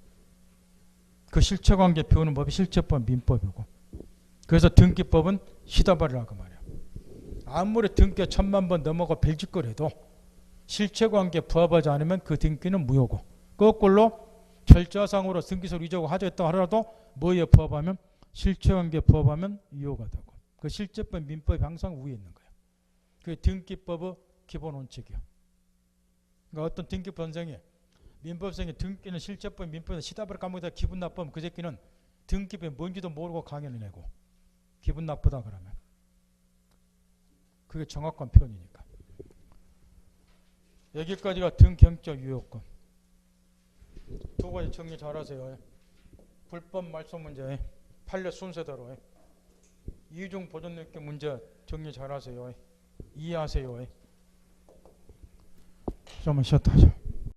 그 실체관계 배우는 법이 실체법 민법이고. 그래서 등기법은 시다바리라고 말이야. 아무리 등기가 1000만 번 넘어가 벨짓거려도 실체관계에 부합하지 않으면 그 등기는 무효고. 거꾸로 절차상으로 등기서를 위조하고 하자했다고 하더라도 뭐에 부합하면 실체관계에 부합하면 유효가 되고. 그 실체법 민법이 항상 위에 있는 거예요. 그게 등기법의 기본 원칙이에요. 그러니까 어떤 등기법 선생이 민법생이 등기는 실체법 민법에서 시다바리 까먹다 기분 나쁘면 그 새끼는 등기법이 뭔지도 모르고 강연을 내고 기분 나쁘다 그러면 그게 정확한 표현이니까. 여기까지가 등경적 유효권. 두 가지 정리 잘하세요. 불법 말소 문제, 판례 순서대로. 이중 보존력의 문제 정리 잘하세요. 이해하세요. 좀 쉬었다 하죠.